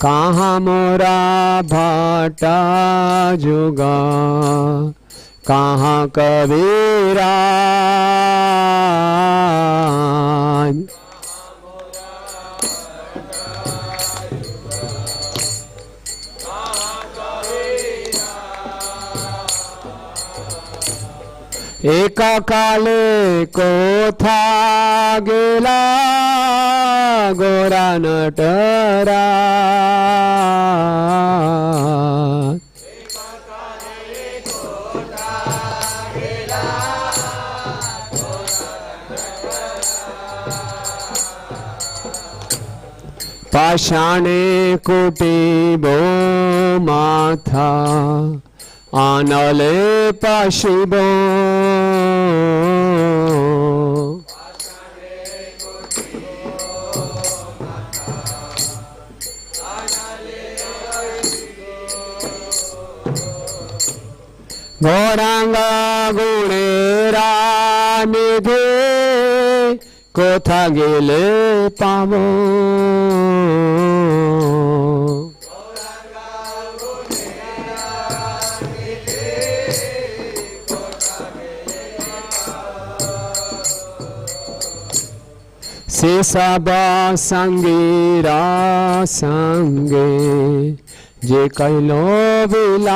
कहाँ मोरा भाटा जुगा, कहाँ कबीरा। एका काले को था गेला गोरा नटरा। पाषाणे कुटीबो माथा, आनले पाशिबो। गौरांगा गुणेरा निधे, कोथा गेले पावो। से सबा संगीरा संगे, जे कैलो विलास।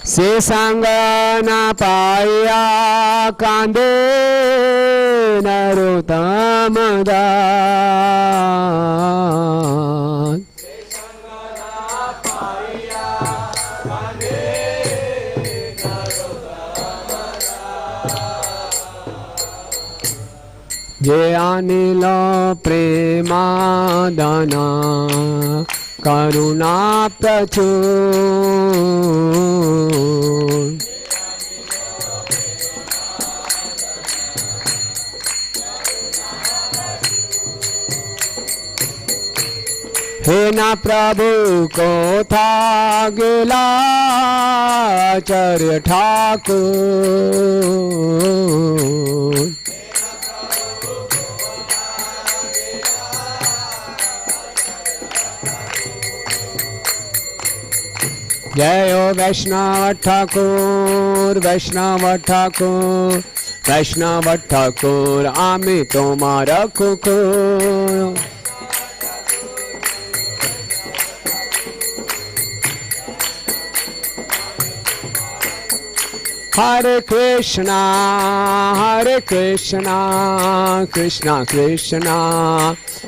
से संग न पाया कांदे नरोत्तम दास। जे अनिल प्रेमादाना, करुणा प्रचुर। हे ना प्रभु को था गेला आचार्य ठाकुर। जय हो वैष्णव ठाकुर, वैष्णव ठाकुर, वैष्णव ठाकुर, आमी तुम्हारा कुकुर। हरे कृष्णा कृष्णा कृष्णा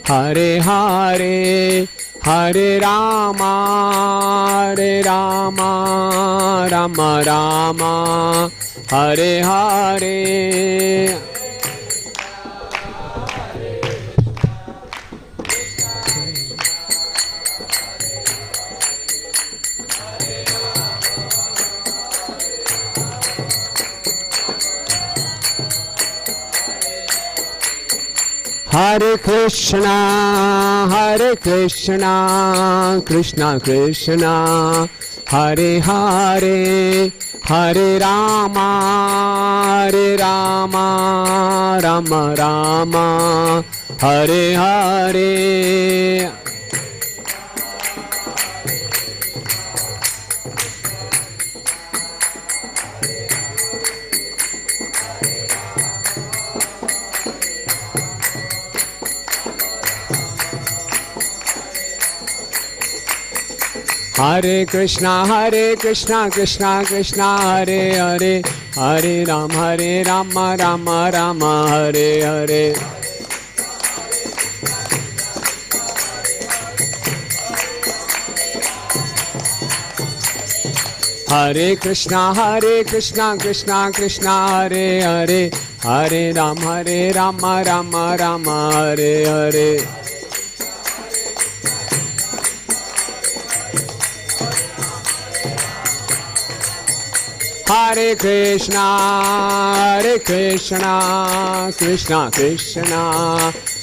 हरे हरे, हरे रामा राम राम हरे हरे। हरे कृष्णा कृष्णा कृष्णा हरे हरे, हरे राम राम राम हरे हरे। हरे कृष्णा कृष्णा कृष्णा हरे हरे, हरे राम राम राम हरे हरे। हरे कृष्णा कृष्णा कृष्णा हरे हरे, हरे राम राम राम हरे हरे। हरे Krishna Krishna Krishna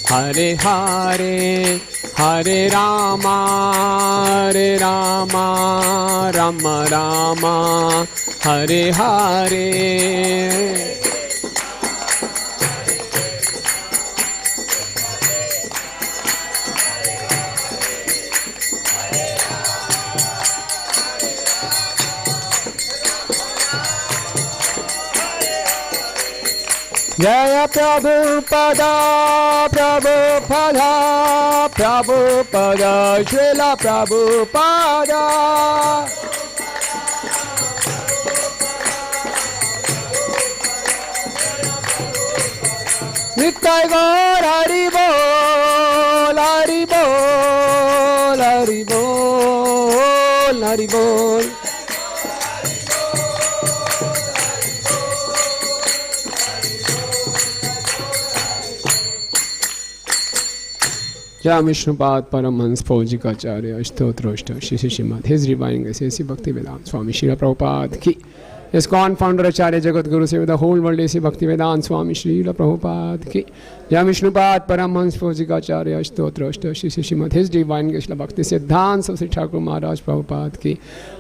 Hare Hare, Hare Rama, Rama Rama, Hare Hare. Jaya Prabhupada, Prabhupada, Prabhupada, Srila Prabhupada. Nittai Gaur Hari Bol, Hari Bol, Hari Bol, Hari Bol. जय विष्णुपाद परमहंस फौजिकाचार्य अष्टोत्रोष्ट Shri Shrimad his divine grace A C Bhakti Vedanta स्वामी श्री प्रभुपाद की ISKCON फाउंडर आचार्य जगत गुरु से the whole world AC Bhakti Vedanta स्वामी श्री प्रभुपाद की जय विष्णुपाद परमहंस फौजिकाचार्य अष्टोत्रोष्ट Shri Shrimad his divine grace Bhakti Siddhanta Shri Thakur महाराज प्रभुपाद की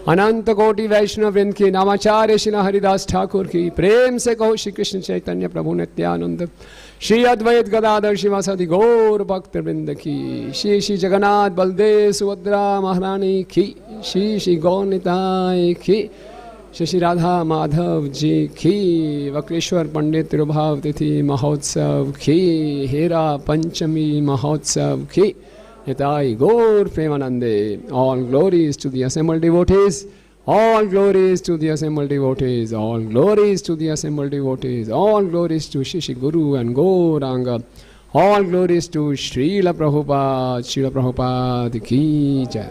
अनंत कोटि वैष्णव वृंद की नामाचार्य श्री हरिदास ठाकुर की प्रेम से कहो श्री कृष्ण चैतन्य प्रभु नित्यानंद श्री अद्वैत गदाधर शिवासादि गौर भक्त वृंद की श्री श्री जगन्नाथ बलदेव सुभद्रा महारानी की श्री श्री गौरनिताय की श्री श्री राधा माधव जी की वक्रेश्वर पंडित तिरुभाव तिथि महोत्सव की हेरा पंचमी महोत्सव की निताई गौर प्रेमानंदे all glories to the assembled devotees All glories to the assembled devotees, all glories to the assembled devotees, all glories to Shri Guru and Gauranga, all glories to Srila Prabhupada ki jai.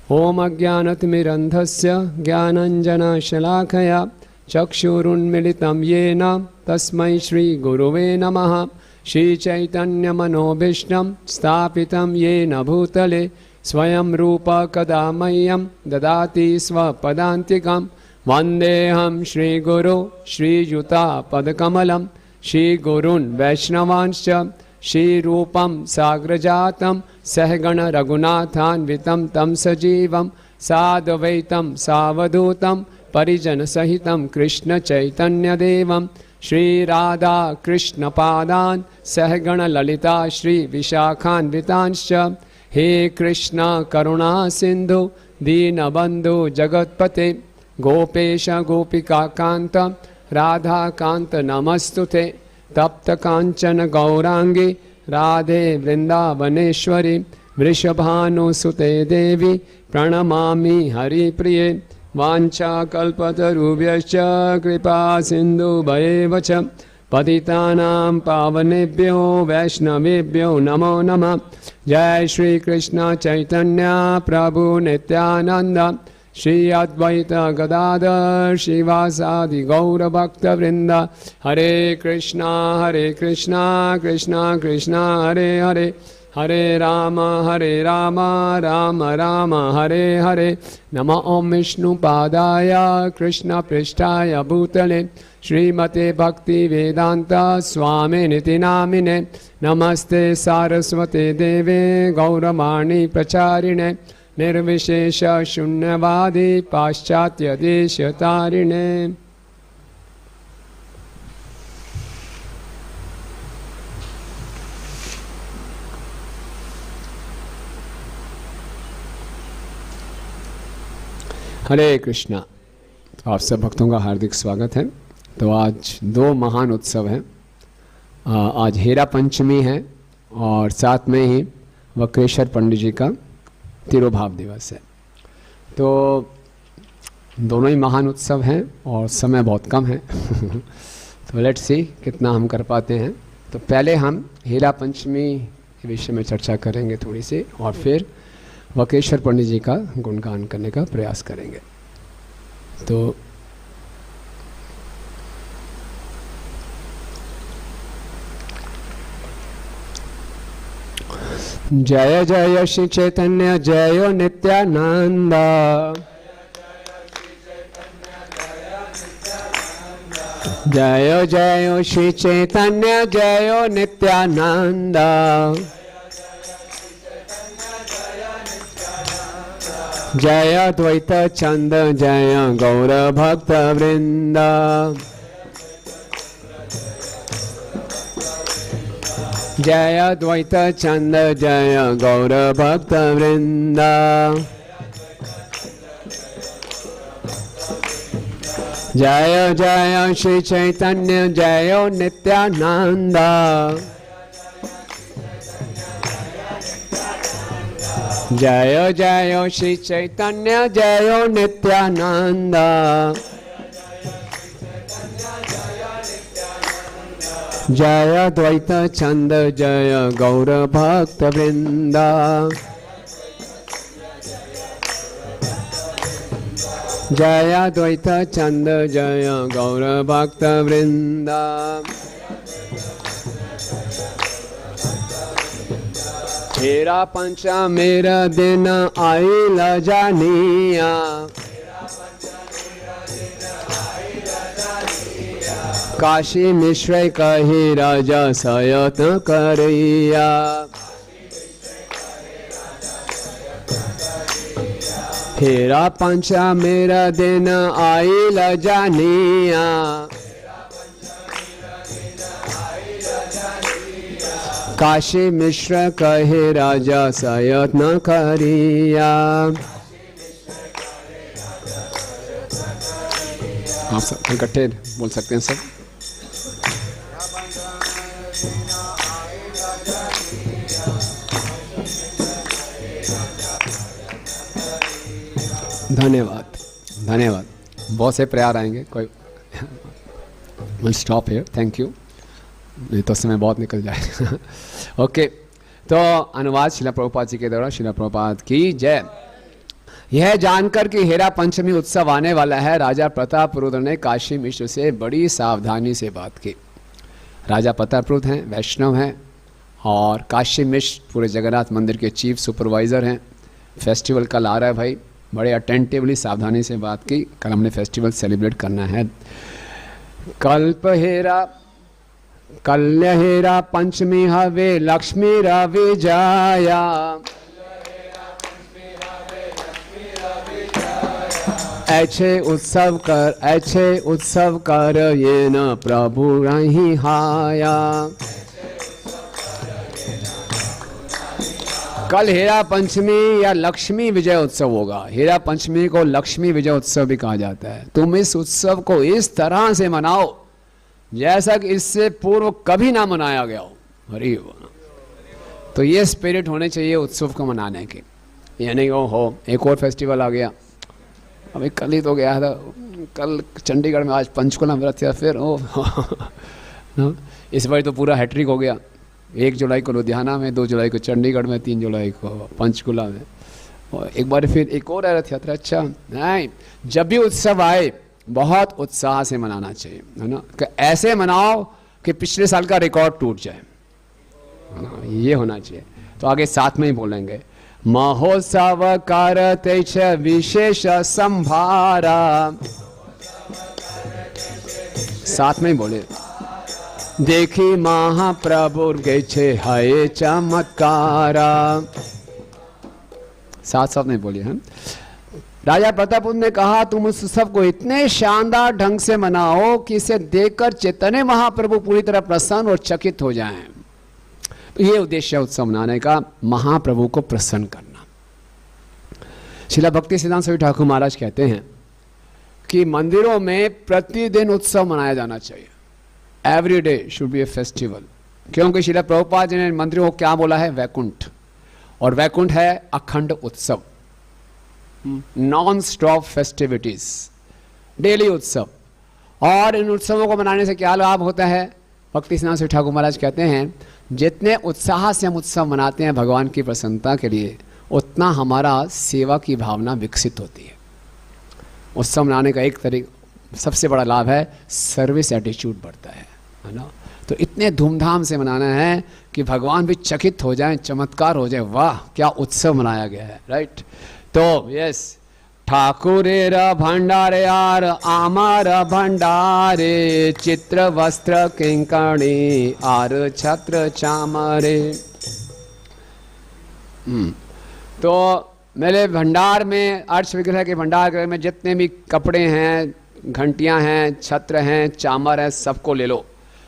Om Ajnanatimirandhasya Jnananjana Shalakaya Chakshurunmilitam Yena Tasmai Shri Guruve Namaha Shri Chaitanya Manobhishnam Stapitam Yena Bhutale स्वयं रूपा कदा मह्यं ददाति स्वपदान्तिकं वन्देऽहं श्रीगुरो श्रीयुतापदकमलं श्रीगुरून् वैष्णवांश्च श्रीरूपं साग्रजातं सहगण रघुनाथान्वितं तं सजीवं साद्वैतं सावधूतं परिजनसहितं कृष्णचैतन्यदेवं श्रीराधा कृष्णपादान् सहगण ललिता श्रीविशाखान्वितांश्च हे कृष्णा करुणा सिंधु दीनबंधु जगतपते गोपेश गोपिका कांत राधा कांत नमस्तुते तप्त कांचन गौरांगी राधे वृंदावनेश्वरी वृषभानुसुते देवी प्रणमामि हरिप्रिये वाञ्छाकल्पतरुभ्यश्च कृपा सिन्धुभ्येव च पतितानां पावनेभ्यो वैष्णवेभ्यो नमो नमः। जय श्री कृष्ण चैतन्य प्रभु नित्यानंद श्री अद्वैत गदाधर श्रीवासादि गौर भक्त वृंद। हरे कृष्णा कृष्णा कृष्णा हरे हरे हरे राम राम राम हरे हरे। नमः ओं विष्णुपादाय कृष्ण पृष्ठाय भूतले श्रीमते भक्ति वेदांत स्वामी निति नामिने नमस्ते सारस्वते देवे गौरवाणी प्रचारिणे निर्विशेष शून्यवादी पाश्चात्य देश तारिणे। हरे कृष्णा। तो आप सब भक्तों का हार्दिक स्वागत है। तो आज दो महान उत्सव हैं। आज हेरा पंचमी है और साथ में ही वक्रेश्वर पंडित जी का तिरुभाव दिवस है। तो दोनों ही महान उत्सव हैं और समय बहुत कम है तो लेट्स सी कितना हम कर पाते हैं। तो पहले हम हेरा पंचमी के विषय में चर्चा करेंगे थोड़ी सी और फिर वक्रेश्वर पंडित जी का गुणगान करने का प्रयास करेंगे। तो जय जय श्री चैतन्य जय नित्यानंद जय जय श्री चैतन्य जय नित्यानंद जय द्वैत चंद जय गौर भक्त वृंद। जय द्वैत चंद जय गौर भक्त वृंद। जय जय श्री चैतन्य जय नित्यानंद। जय जय श्री चैतन्य जय नित्यानंद। जय द्वैत चंद जय गौर भक्त वृंद। जय द्वैत चंद जय गौर भक्त वृंद। हेरा पंचा मेरा दिन आई ल जानिया। काशी मिश्र कही राजा सयत करिया। हेरा पंचा मेरा दिन आई ल जानिया। काशी मिश्र कहे राजा सयत न करिया। आप सब इकट्ठे बोल सकते हैं सब। धन्यवाद धन्यवाद। बहुत से प्यार आएंगे। कोई will stop here. Thank you. नहीं तो समय बहुत निकल जाएगा। ओके, तो अनुवाद शिला प्रभुपाद जी के द्वारा। शिला प्रभुपाद की जय। यह जानकर कि हेरा पंचमी उत्सव आने वाला है, राजा प्रतापरुद्र ने काशी मिश्र से बड़ी सावधानी से बात की। राजा प्रतापरुद्र हैं, वैष्णव हैं और काशी मिश्र पूरे जगन्नाथ मंदिर के चीफ सुपरवाइज़र हैं। फेस्टिवल कल आ रहा है भाई, बड़े अटेंटिवली सावधानी से बात की। कल हमने फेस्टिवल सेलिब्रेट करना है। कल्य हेरा पंचमी हवे लक्ष्मी रवि जाया। ऐसे उत्सव कर ये न प्रभु रही हाया। कल हेरा पंचमी या लक्ष्मी विजय उत्सव होगा। हेरा पंचमी को लक्ष्मी विजय उत्सव भी कहा जाता है। तुम इस उत्सव को इस तरह से मनाओ जैसा कि इससे पूर्व कभी ना मनाया गया हो। हरि तो ये स्पिरिट होने चाहिए उत्सव को मनाने की। यानी वो हो एक और फेस्टिवल आ गया। अभी कल ही तो गया था, कल चंडीगढ़ में, आज पंचकुला व्रत था। फिर इस बार तो पूरा हैट्रिक हो गया। 1 जुलाई को लुधियाना में, 2 जुलाई को चंडीगढ़ में, 3 जुलाई को पंचकुला में, और एक बार फिर एक और रथ यात्रा। अच्छा नहीं, जब भी उत्सव आए बहुत उत्साह से मनाना चाहिए, है ना। कि ऐसे मनाओ कि पिछले साल का रिकॉर्ड टूट जाए, है ना। ये होना चाहिए। तो आगे साथ में ही बोलेंगे। महोत्सव करते छ विशेष संभारा। साथ में ही बोले। देखी महाप्रभु के छे है चमत्कारा। साथ साथ नहीं बोलिए। हम राजा प्रतापरुद्र ने कहा तुम उस उत्सव को इतने शानदार ढंग से मनाओ कि इसे देखकर चैतन्य महाप्रभु पूरी तरह प्रसन्न और चकित हो जाएं। तो ये उद्देश्य है उत्सव मनाने का, महाप्रभु को प्रसन्न करना। श्रील भक्ति सिद्धांत स्वामी ठाकुर महाराज कहते हैं कि मंदिरों में प्रतिदिन उत्सव मनाया जाना चाहिए। Every day should be A festival. क्योंकि श्रील प्रभुपाद जी ने मंदिरों को क्या बोला है? वैकुंठ। और वैकुंठ है अखंड उत्सव, नॉन स्टॉप फेस्टिविटीज, डेली उत्सव। और इन उत्सवों को मनाने से क्या लाभ होता है? भक्ति सिद्धांत स्वामी ठाकुर महाराज कहते हैं जितने उत्साह से हम उत्सव मनाते हैं भगवान की प्रसन्नता के लिए, उतना हमारा सेवा की भावना विकसित होती है। उत्सव मनाने का एक तरीका, सबसे बड़ा लाभ है सर्विस एटीट्यूड बढ़ता है ना। तो इतने धूमधाम से मनाना है कि भगवान भी चकित हो जाएं, चमत्कार हो जाए, वाह क्या उत्सव मनाया गया है, राइट। तो यस, ठाकुरेर भंडारे यार आमार भंडारे, चित्र वस्त्र किंकणी आर छत्र चामरे। तो मेरे भंडार में, अर्श विग्रह के भंडार गृह में जितने भी कपड़े हैं, घंटियां हैं, छत्र हैं, चामर हैं, सबको ले लो।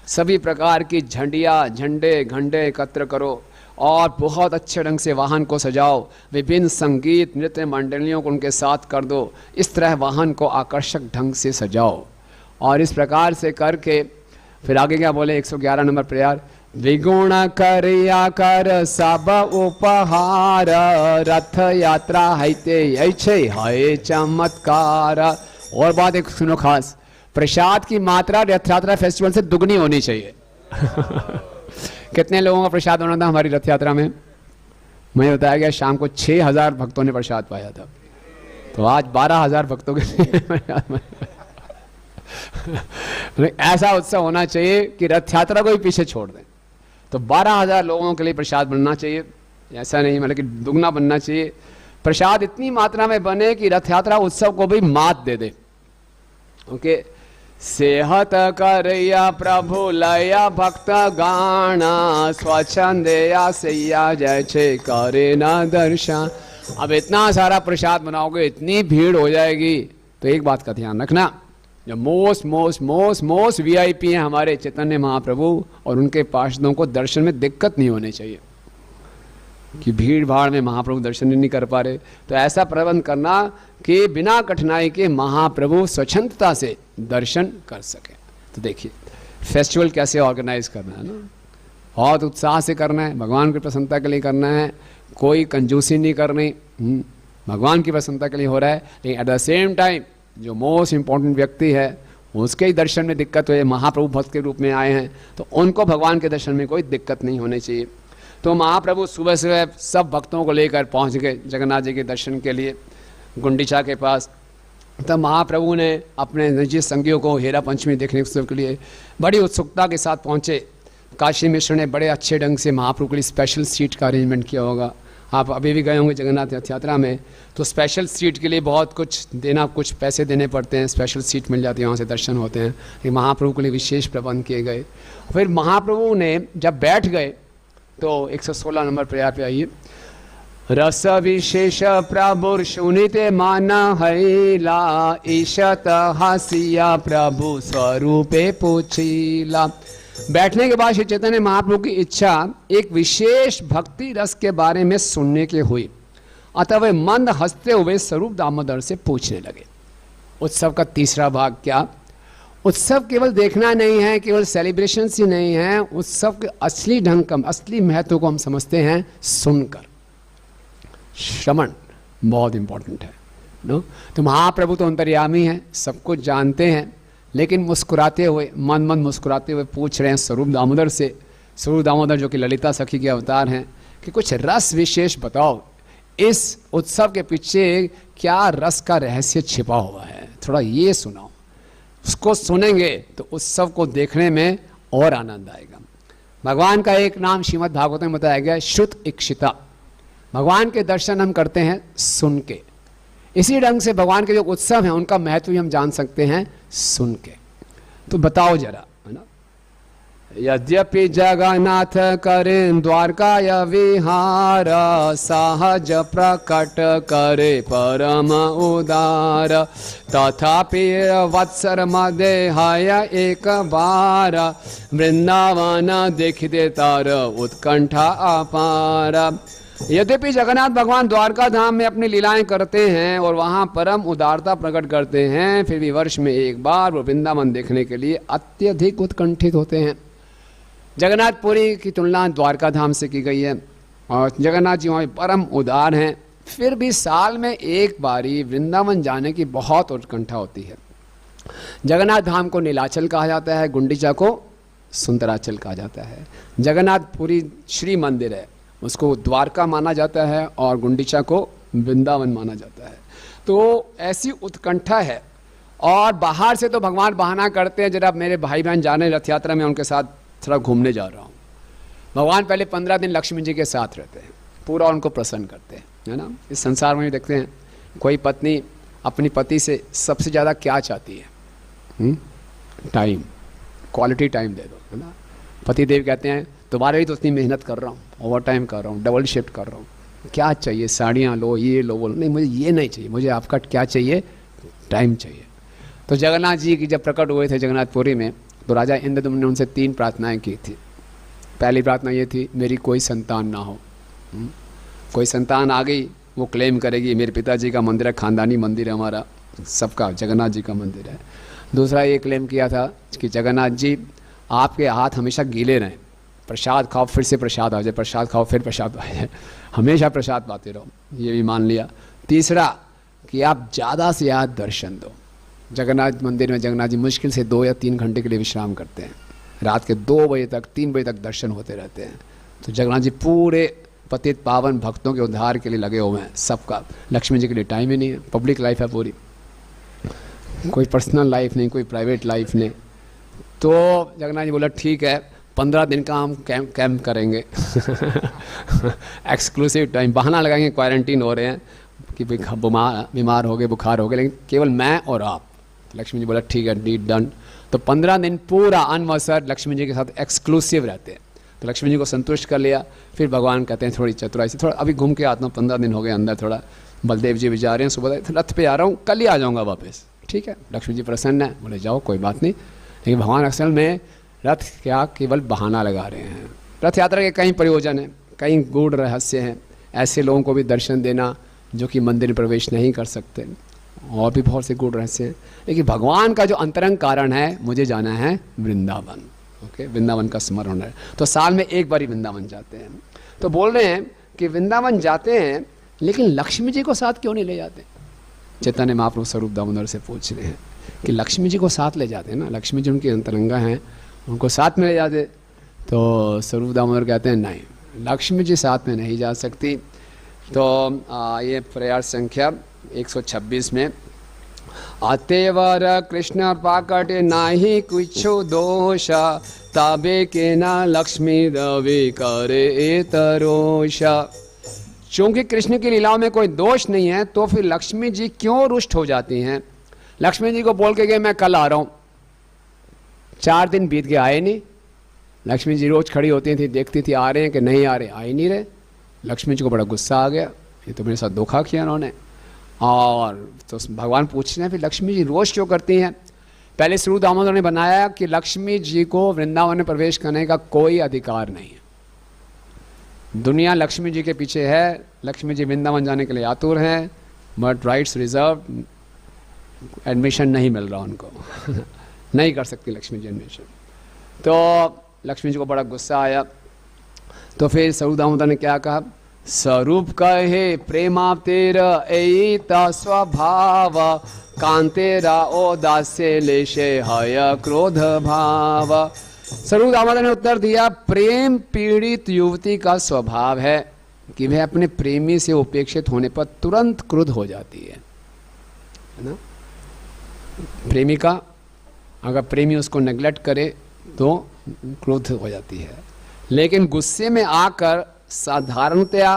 सभी प्रकार की झंडियाँ, झंडे, घंटे एकत्र करो और बहुत अच्छे ढंग से वाहन को सजाओ। विभिन्न संगीत नृत्य मंडलियों को उनके साथ कर दो। इस तरह वाहन को आकर्षक ढंग से सजाओ। और इस प्रकार से करके फिर आगे क्या बोले, 111 नंबर प्रेयर, विगुण करिया कर सब उपहार, रथ यात्रा हैते ऐछे है चमत्कार। और बात एक सुनो खास, प्रसाद की मात्रा रथ यात्रा फेस्टिवल से दुगनी होनी चाहिए। कितने लोगों का प्रसाद होना था हमारी रथ यात्रा में? मुझे बताया गया शाम को 6000 भक्तों ने प्रसाद पाया था। तो आज 12000 भक्तों के ऐसा उत्सव होना चाहिए कि रथ यात्रा को ही पीछे छोड़ दें। तो 12000 लोगों के लिए प्रसाद बनना चाहिए, ऐसा नहीं मतलब कि दुगना बनना चाहिए। प्रसाद इतनी मात्रा में बने कि रथ यात्रा उत्सव को भी मात दे दे। ओके, सेहत करया प्रभु लया भक्त गाना, स्वच्छंदया सैया जय छे करे न दर्शन। अब इतना सारा प्रसाद बनाओगे, इतनी भीड़ हो जाएगी। तो एक बात का ध्यान रखना, जो मोस्ट VIP हैं हमारे चैतन्य महाप्रभु और उनके पार्षदों को दर्शन में दिक्कत नहीं होनी चाहिए कि भीड़ भाड़ में महाप्रभु दर्शन नहीं कर पा रहे। तो ऐसा प्रबंध करना कि बिना कठिनाई के महाप्रभु स्वच्छंदता से दर्शन कर सके। तो देखिए फेस्टिवल कैसे ऑर्गेनाइज करना है ना, बहुत उत्साह से करना है, भगवान की प्रसन्नता के लिए करना है, कोई कंजूसी नहीं करनी, भगवान की प्रसन्नता के लिए हो रहा है। लेकिन एट द सेम टाइम जो मोस्ट इम्पॉर्टेंट व्यक्ति है उसके ही दर्शन में दिक्कत हुई, महाप्रभु भक्त के रूप में आए हैं तो उनको भगवान के दर्शन में कोई दिक्कत नहीं होनी चाहिए। तो महाप्रभु सुबह सुबह सब भक्तों को लेकर पहुंच गए जगन्नाथ जी के दर्शन के लिए गुंडीचा के पास। तब महाप्रभु ने अपने निजी संगियों को हेरा पंचमी देखने उत्सव के लिए बड़ी उत्सुकता के साथ पहुंचे। काशी मिश्र ने बड़े अच्छे ढंग से महाप्रभु के लिए स्पेशल सीट का अरेंजमेंट किया होगा। आप अभी भी गए होंगे जगन्नाथ रथ यात्रा में, तो स्पेशल सीट के लिए बहुत कुछ देना, कुछ पैसे देने पड़ते हैं, स्पेशल सीट मिल जाती है, वहाँ से दर्शन होते हैं। महाप्रभु के लिए विशेष प्रबंध किए गए। फिर महाप्रभु ने जब बैठ गए तो 116 नंबर प्रेयर पे आइए, रस विशेष प्रभु सुनिते मन हैला, ईशत हसिया प्रभु स्वरूपे पूछिला। बैठने के बाद श्री चैतन्य महाप्रभु की इच्छा एक विशेष भक्ति रस के बारे में सुनने की हुई, अतः वे मंद हंसते हुए स्वरूप दामोदर से पूछने लगे। उत्सव का तीसरा भाग क्या? उत्सव केवल देखना नहीं है, केवल सेलिब्रेशन ही नहीं है, उत्सव के असली ढंग का, असली महत्व को हम समझते हैं सुनकर। श्रवण बहुत इंपॉर्टेंट है नो। तो महाप्रभु तो अंतर्यामी हैं, सब कुछ जानते हैं, लेकिन मुस्कुराते हुए, मन मुस्कुराते हुए पूछ रहे हैं स्वरूप दामोदर से, स्वरूप दामोदर जो कि ललिता सखी के अवतार हैं, कि कुछ रस विशेष बताओ, इस उत्सव के पीछे क्या रस का रहस्य छिपा हुआ है, थोड़ा ये सुनाओ। उसको सुनेंगे तो उत्सव को देखने में और आनंद आएगा। भगवान का एक नाम श्रीमद् भागवत में बताया गया, श्रुत इक्षिता। भगवान के दर्शन हम करते हैं सुन के। इसी ढंग से भगवान के जो उत्सव हैं उनका महत्व भी हम जान सकते हैं सुन के। तो बताओ जरा, है ना। यद्यपि जगन्नाथ करें द्वारकाय विहार, सहज प्रकट करे परम उदार, तथापि वत्सर मध्य है एक बार, वृंदावन देखते तार उत्कंठा अपार। यद्यपि जगन्नाथ भगवान द्वारका धाम में अपनी लीलाएं करते हैं और वहाँ परम उदारता प्रकट करते हैं, फिर भी वर्ष में एक बार वो वृंदावन देखने के लिए अत्यधिक उत्कंठित होते हैं। जगन्नाथपुरी की तुलना द्वारका धाम से की गई है और जगन्नाथ जी वहाँ परम उदार हैं, फिर भी साल में एक बारी वृंदावन जाने की बहुत उत्कंठा होती है। जगन्नाथ धाम को नीलाचल कहा जाता है, गुंडीचा को सुंदराचल कहा जाता है। जगन्नाथपुरी श्री मंदिर है, उसको द्वारका माना जाता है और गुंडीचा को वृंदावन माना जाता है। तो ऐसी उत्कंठा है। और बाहर से तो भगवान बहाना करते हैं, जरा मेरे भाई बहन जाने रथ यात्रा में, उनके साथ थोड़ा घूमने जा रहा हूँ। भगवान पहले 15 दिन लक्ष्मी जी के साथ रहते हैं, पूरा उनको प्रसन्न करते हैं, है ना। इस संसार में भी देखते हैं कोई पत्नी अपनी पति से सबसे ज़्यादा क्या चाहती है? टाइम, क्वालिटी टाइम दे दो, है ना। पति देव कहते हैं तुम्हारे भी तो उतनी मेहनत कर रहा हूँ, ओवर टाइम कर रहा हूँ, डबल शिफ्ट कर रहा हूँ, क्या चाहिए, साड़ियाँ लो, ये लो, बोलो नहीं मुझे ये नहीं चाहिए, मुझे आपका क्या चाहिए, टाइम चाहिए। तो जगन्नाथ जी की जब प्रकट हुए थे जगन्नाथपुरी में, तो राजा इंद्रदुम्न ने उनसे 3 प्रार्थनाएं की थी। पहली प्रार्थना ये थी, मेरी कोई संतान ना हो। कोई संतान आ गई वो क्लेम करेगी मेरे पिताजी का मंदिर है, खानदानी मंदिर है हमारा, सबका जगन्नाथ जी का मंदिर है। दूसरा ये क्लेम किया था कि जगन्नाथ जी आपके हाथ हमेशा गीले रहें, प्रसाद खाओ फिर से प्रसाद आ जाए, प्रसाद खाओ फिर प्रसाद आ जाए, हमेशा प्रसाद पाते रहो, ये भी मान लिया। तीसरा कि आप ज़्यादा से ज़्यादा दर्शन दो। जगन्नाथ मंदिर में जगन्नाथ जी मुश्किल से 2 या 3 घंटे के लिए विश्राम करते हैं, रात के 2 बजे तक 3 बजे तक दर्शन होते रहते हैं। तो जगन्नाथ जी पूरे पतित पावन भक्तों के उद्धार के लिए लगे हुए हैं सबका। लक्ष्मी जी के लिए टाइम ही नहीं है, पब्लिक लाइफ है पूरी, कोई पर्सनल लाइफ नहीं, कोई प्राइवेट लाइफ नहीं। तो जगन्नाथ जी बोला ठीक है 15 दिन का हम कैंप करेंगे एक्सक्लूसिव टाइम, बहाना लगाएंगे क्वारंटीन हो रहे हैं कि भाई बीमार हो गए, बुखार हो गए, लेकिन केवल मैं और आप। लक्ष्मी जी बोला ठीक है, डीड डन। तो 15 दिन पूरा अनवसर लक्ष्मी जी के साथ एक्सक्लूसिव रहते हैं। तो लक्ष्मी जी को संतुष्ट कर लिया। फिर भगवान कहते हैं थोड़ी चतुराई से, थोड़ा अभी घूम के आता हूँ, 15 दिन हो गए अंदर, थोड़ा बलदेव जी भी जा रहे हैं, सुबह रथ पे आ रहा हूँ, कल ही आ जाऊँगा वापस। ठीक है, लक्ष्मी जी प्रसन्न है, बोले जाओ कोई बात नहीं। लेकिन भगवान असल में रथ क्या केवल बहाना लगा रहे हैं। रथ यात्रा के कई प्रयोजन हैं, कई गूढ़ रहस्य हैं। ऐसे लोगों को भी दर्शन देना जो कि मंदिर में प्रवेश नहीं कर सकते, और भी बहुत से गूढ़ रहस्य हैं। लेकिन भगवान का जो अंतरंग कारण है, मुझे जाना है वृंदावन। ओके, वृंदावन का स्मरण है, तो साल में एक बार ही वृंदावन जाते हैं। तो बोल रहे हैं कि वृंदावन जाते हैं लेकिन लक्ष्मी जी को साथ क्यों नहीं ले जाते। चैतन्य महाप्रभु स्वरूप दामोदर से पूछ रहे हैं कि लक्ष्मी जी को साथ ले जाते हैं ना, लक्ष्मी जी उनकी अंतरंगा हैं, उनको साथ में ले जाते। तो स्वरूप दामोदर कहते हैं नहीं, लक्ष्मी जी साथ में नहीं जा सकती। तो ये प्रयास संख्या 126 में, अतेवर कृष्ण पाकट नाही कुछ दोष, तबे के ना लक्ष्मी रवि करे तरोष। चूंकि कृष्ण की लीलाओं में कोई दोष नहीं है, तो फिर लक्ष्मी जी क्यों रुष्ट हो जाती हैं। लक्ष्मी जी को बोल के गए मैं कल आ रहा हूँ, 4 दिन बीत के आए नहीं। लक्ष्मी जी रोज खड़ी होती थी, देखती थी आ रहे हैं कि नहीं आ रहे, आ ही नहीं रहे। लक्ष्मी जी को बड़ा गुस्सा आ गया, ये तो मेरे साथ धोखा किया उन्होंने। और तो भगवान पूछ रहे हैं फिर लक्ष्मी जी रोज क्यों करती हैं। पहले स्वरूप दामोदर ने बनाया कि लक्ष्मी जी को वृंदावन में प्रवेश करने का कोई अधिकार नहीं है, दुनिया लक्ष्मी जी के पीछे है, लक्ष्मी जी वृंदावन जाने के लिए आतुर हैं, बट राइट्स रिजर्व, एडमिशन नहीं मिल रहा उनको नहीं कर सकती लक्ष्मी जी एडमिशन। तो लक्ष्मी जी को बड़ा गुस्सा आया। तो फिर स्वरूप दामोदर ने क्या कहा, स्वरूप कहे प्रेमा तेरा एता स्वभाव, कांतेरा ओ दास्य लेशे हय क्रोध भाव। स्वरूप दामोदर ने उत्तर दिया, प्रेम पीड़ित युवती का स्वभाव है कि वह अपने प्रेमी से उपेक्षित होने पर तुरंत क्रुद्ध हो जाती है ना। प्रेमिका अगर प्रेमी उसको नेग्लेक्ट करे तो क्रोध हो जाती है, लेकिन गुस्से में आकर साधारणतया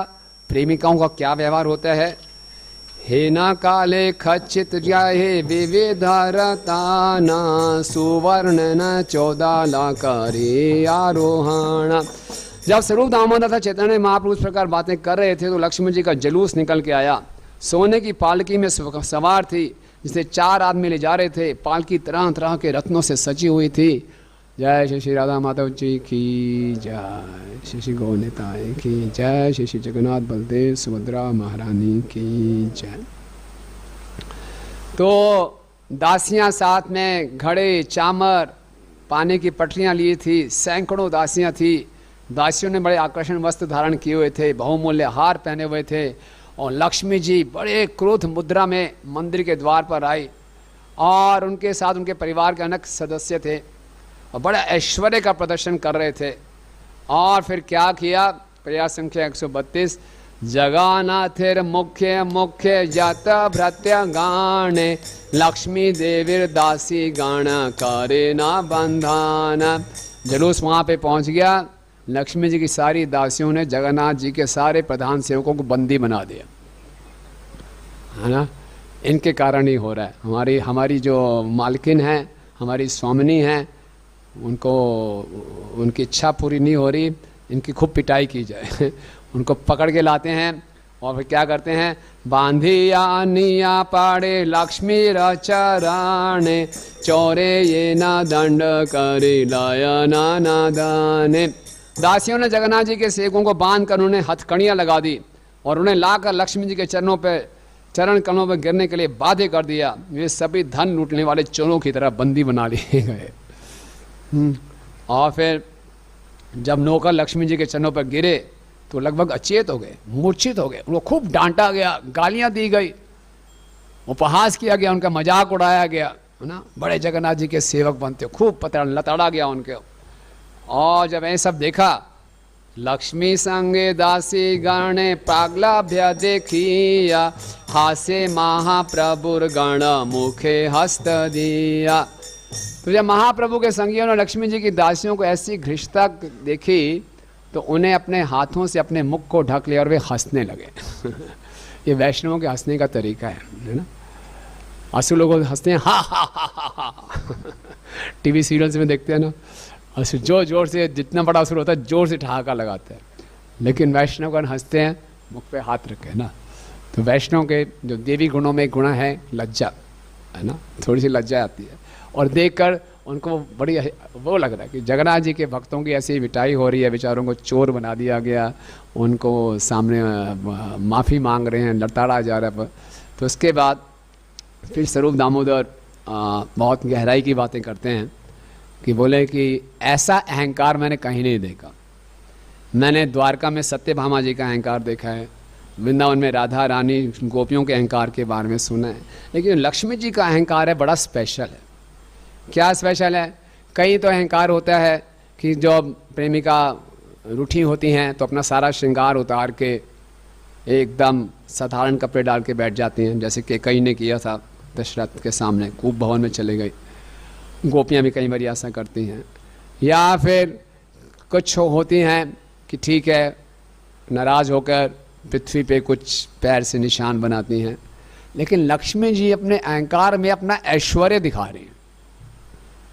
प्रेमिकाओं का क्या व्यवहार होता है, हे ना काले खचित जाहे विविधरताना, सुवर्ण न चौदाला करे आरोहण। जब स्वरूप दामोदर था चैतन्य महाप्रभु इस प्रकार बातें कर रहे थे, तो लक्ष्मी जी का जुलूस निकल के आया। सोने की पालकी में सवार थी, जिसे 4 आदमी ले जा रहे थे। पालकी तरह तरह के रत्नों से सजी हुई थी। जय श्री श्री राधा माधव जी की जय, श्री श्री गौनिताय की जय, श्री श्री जगन्नाथ बलदेव सुभद्रा महारानी की जय। तो दासियां साथ में घड़े चामर पानी की पटरियां लिए थी, सैकड़ों दासियां थी। दासियों ने बड़े आकर्षण वस्त्र धारण किए हुए थे, बहुमूल्य हार पहने हुए थे। और लक्ष्मी जी बड़े क्रोध मुद्रा में मंदिर के द्वार पर आई, और उनके साथ उनके परिवार के अनेक सदस्य थे, और बड़ा ऐश्वर्य का प्रदर्शन कर रहे थे। और फिर क्या किया, प्रयास संख्या 132, जगानाथिर मुख्य मुख्य जत भृत्य गाने, लक्ष्मी देवीर दासी गाण करे ना बंधान। जुलूस वहाँ पे पहुँच गया। लक्ष्मी जी की सारी दासियों ने जगन्नाथ जी के सारे प्रधान सेवकों को बंदी बना दिया, है ना। इनके कारण ही हो रहा है। हमारी जो मालकिन है, हमारी स्वामिनी हैं, उनको उनकी इच्छा पूरी नहीं हो रही, इनकी खूब पिटाई की जाए उनको पकड़ के लाते हैं, और फिर क्या करते हैं, बांधिया निया पाड़े लक्ष्मी रचराणे, चौरे ये ना दंड करे लयना ना दाने। दासियों ने जगन्नाथ जी के सेवकों को बांध कर उन्हें हथकड़ियाँ लगा दी और उन्हें लाकर लक्ष्मी जी के चरणों पे, चरण कमलों पर गिरने के लिए बाध्य कर दिया। वे सभी धन लूटने वाले चोरों की तरह बंदी बना लिए गए। और फिर जब नौकर लक्ष्मी जी के चरणों पर गिरे तो लगभग अचेत हो गए, मूर्छित हो गए। उनको खूब डांटा गया, गालियां दी गई, उपहास किया गया, उनका मजाक उड़ाया गया, है ना। बड़े जगन्नाथ जी के सेवक बनते, खूब लताड़ा गया उनके। और जब ये सब देखा, लक्ष्मी संगे दासी गणे पागलाभ्य देखिया, हासे महाप्रभुर गण मुखे हस्त दिया। तो जब महाप्रभु के संगियों ने लक्ष्मी जी की दासियों को ऐसी घृष्टता देखी तो उन्हें अपने हाथों से अपने मुख को ढक लिया और वे हंसने लगे। ये वैष्णवों के हंसने का तरीका है ना। असुर लोग हंसते हैं, हा हा हा हा हा। टीवी सीरियल्स में देखते हैं ना, असुर जोर जोर से, जितना बड़ा असुर होता है जोर से ठहाका लगाते हैं, लेकिन वैष्णव गण हंसते हैं, मुख पे हाथ रखे ना। तो वैष्णव के जो देवी गुणों में गुण है लज्जा, है ना, थोड़ी सी लज्जा आती है। और देखकर उनको बड़ी वो लग रहा है कि जगन्नाथ जी के भक्तों की ऐसी विटाई हो रही है, बेचारों को चोर बना दिया गया, उनको सामने माफ़ी मांग रहे हैं, लताड़ा जा रहा है। तो उसके बाद फिर स्वरूप दामोदर बहुत गहराई की बातें करते हैं कि बोले कि ऐसा अहंकार मैंने कहीं नहीं देखा। मैंने द्वारका में सत्यभामा जी का अहंकार देखा है, वृंदावन में राधा रानी गोपियों के अहंकार के बारे में सुना है, लेकिन लक्ष्मी जी का अहंकार है बड़ा स्पेशल है। क्या स्पेशल है? कई तो अहंकार होता है कि जो प्रेमिका रूठी होती हैं तो अपना सारा श्रृंगार उतार के एकदम साधारण कपड़े डाल के बैठ जाती हैं, जैसे कि कई ने किया था दशरथ के सामने, कूप भवन में चले गई। गोपियाँ भी कई बार ऐसा करती हैं। या फिर कुछ होती हैं कि ठीक है, नाराज़ होकर पृथ्वी पे कुछ पैर से निशान बनाती हैं, लेकिन लक्ष्मी जी अपने अहंकार में अपना ऐश्वर्य दिखा रही हैं,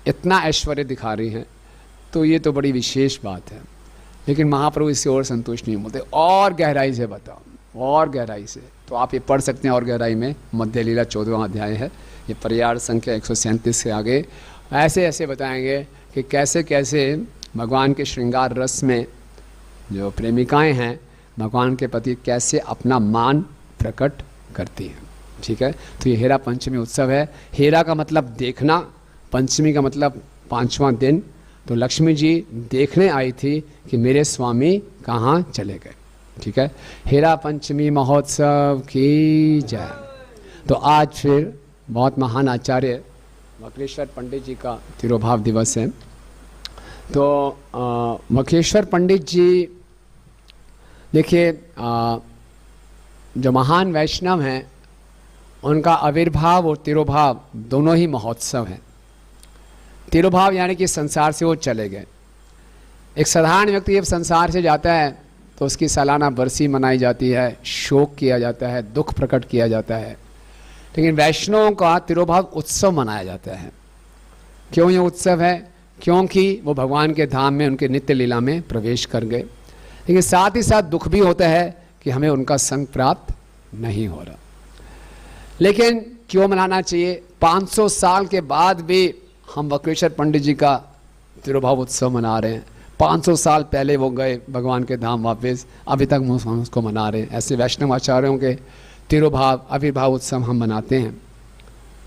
इतना ऐश्वर्य दिखा रही हैं। तो ये तो बड़ी विशेष बात है। लेकिन महाप्रभु इससे और संतुष्ट नहीं होते, और गहराई से बताओ, और गहराई से। तो आप ये पढ़ सकते हैं और गहराई में, मध्य लीला 14वां अध्याय है, ये पर्याय संख्या 137 से आगे ऐसे ऐसे बताएंगे कि कैसे कैसे भगवान के श्रृंगार रस में जो प्रेमिकाएं हैं भगवान के प्रति कैसे अपना मान प्रकट करती हैं। ठीक है, तो ये हेरा पंचमी उत्सव है। हेरा का मतलब देखना, पंचमी का मतलब 5वां दिन। तो लक्ष्मी जी देखने आई थी कि मेरे स्वामी कहाँ चले गए। ठीक है, हेरा पंचमी महोत्सव की जय। तो आज फिर बहुत महान आचार्य मकरेश्वर पंडित जी का तिरोभाव दिवस है। तो मकरेश्वर पंडित जी देखिए, जो महान वैष्णव हैं उनका आविर्भाव और तिरोभाव दोनों ही महोत्सव हैं। तिरोभाव यानी कि संसार से वो चले गए। एक साधारण व्यक्ति जब संसार से जाता है तो उसकी सालाना बरसी मनाई जाती है, शोक किया जाता है, दुख प्रकट किया जाता है। लेकिन वैष्णवों का तिरोभाव उत्सव मनाया जाता है। क्यों ये उत्सव है? क्योंकि वो भगवान के धाम में उनके नित्य लीला में प्रवेश कर गए। लेकिन साथ ही साथ दुख भी होता है कि हमें उनका संग प्राप्त नहीं हो रहा। लेकिन क्यों मनाना चाहिए? 500 साल के बाद भी हम मकरेश्वर पंडित जी का तिरोभाव उत्सव मना रहे हैं। 500 साल पहले वो गए भगवान के धाम वापस, अभी तक हम उसको मना रहे हैं। ऐसे वैष्णव आचार्यों के तिरोभाव आविर्भाव उत्सव हम मनाते हैं।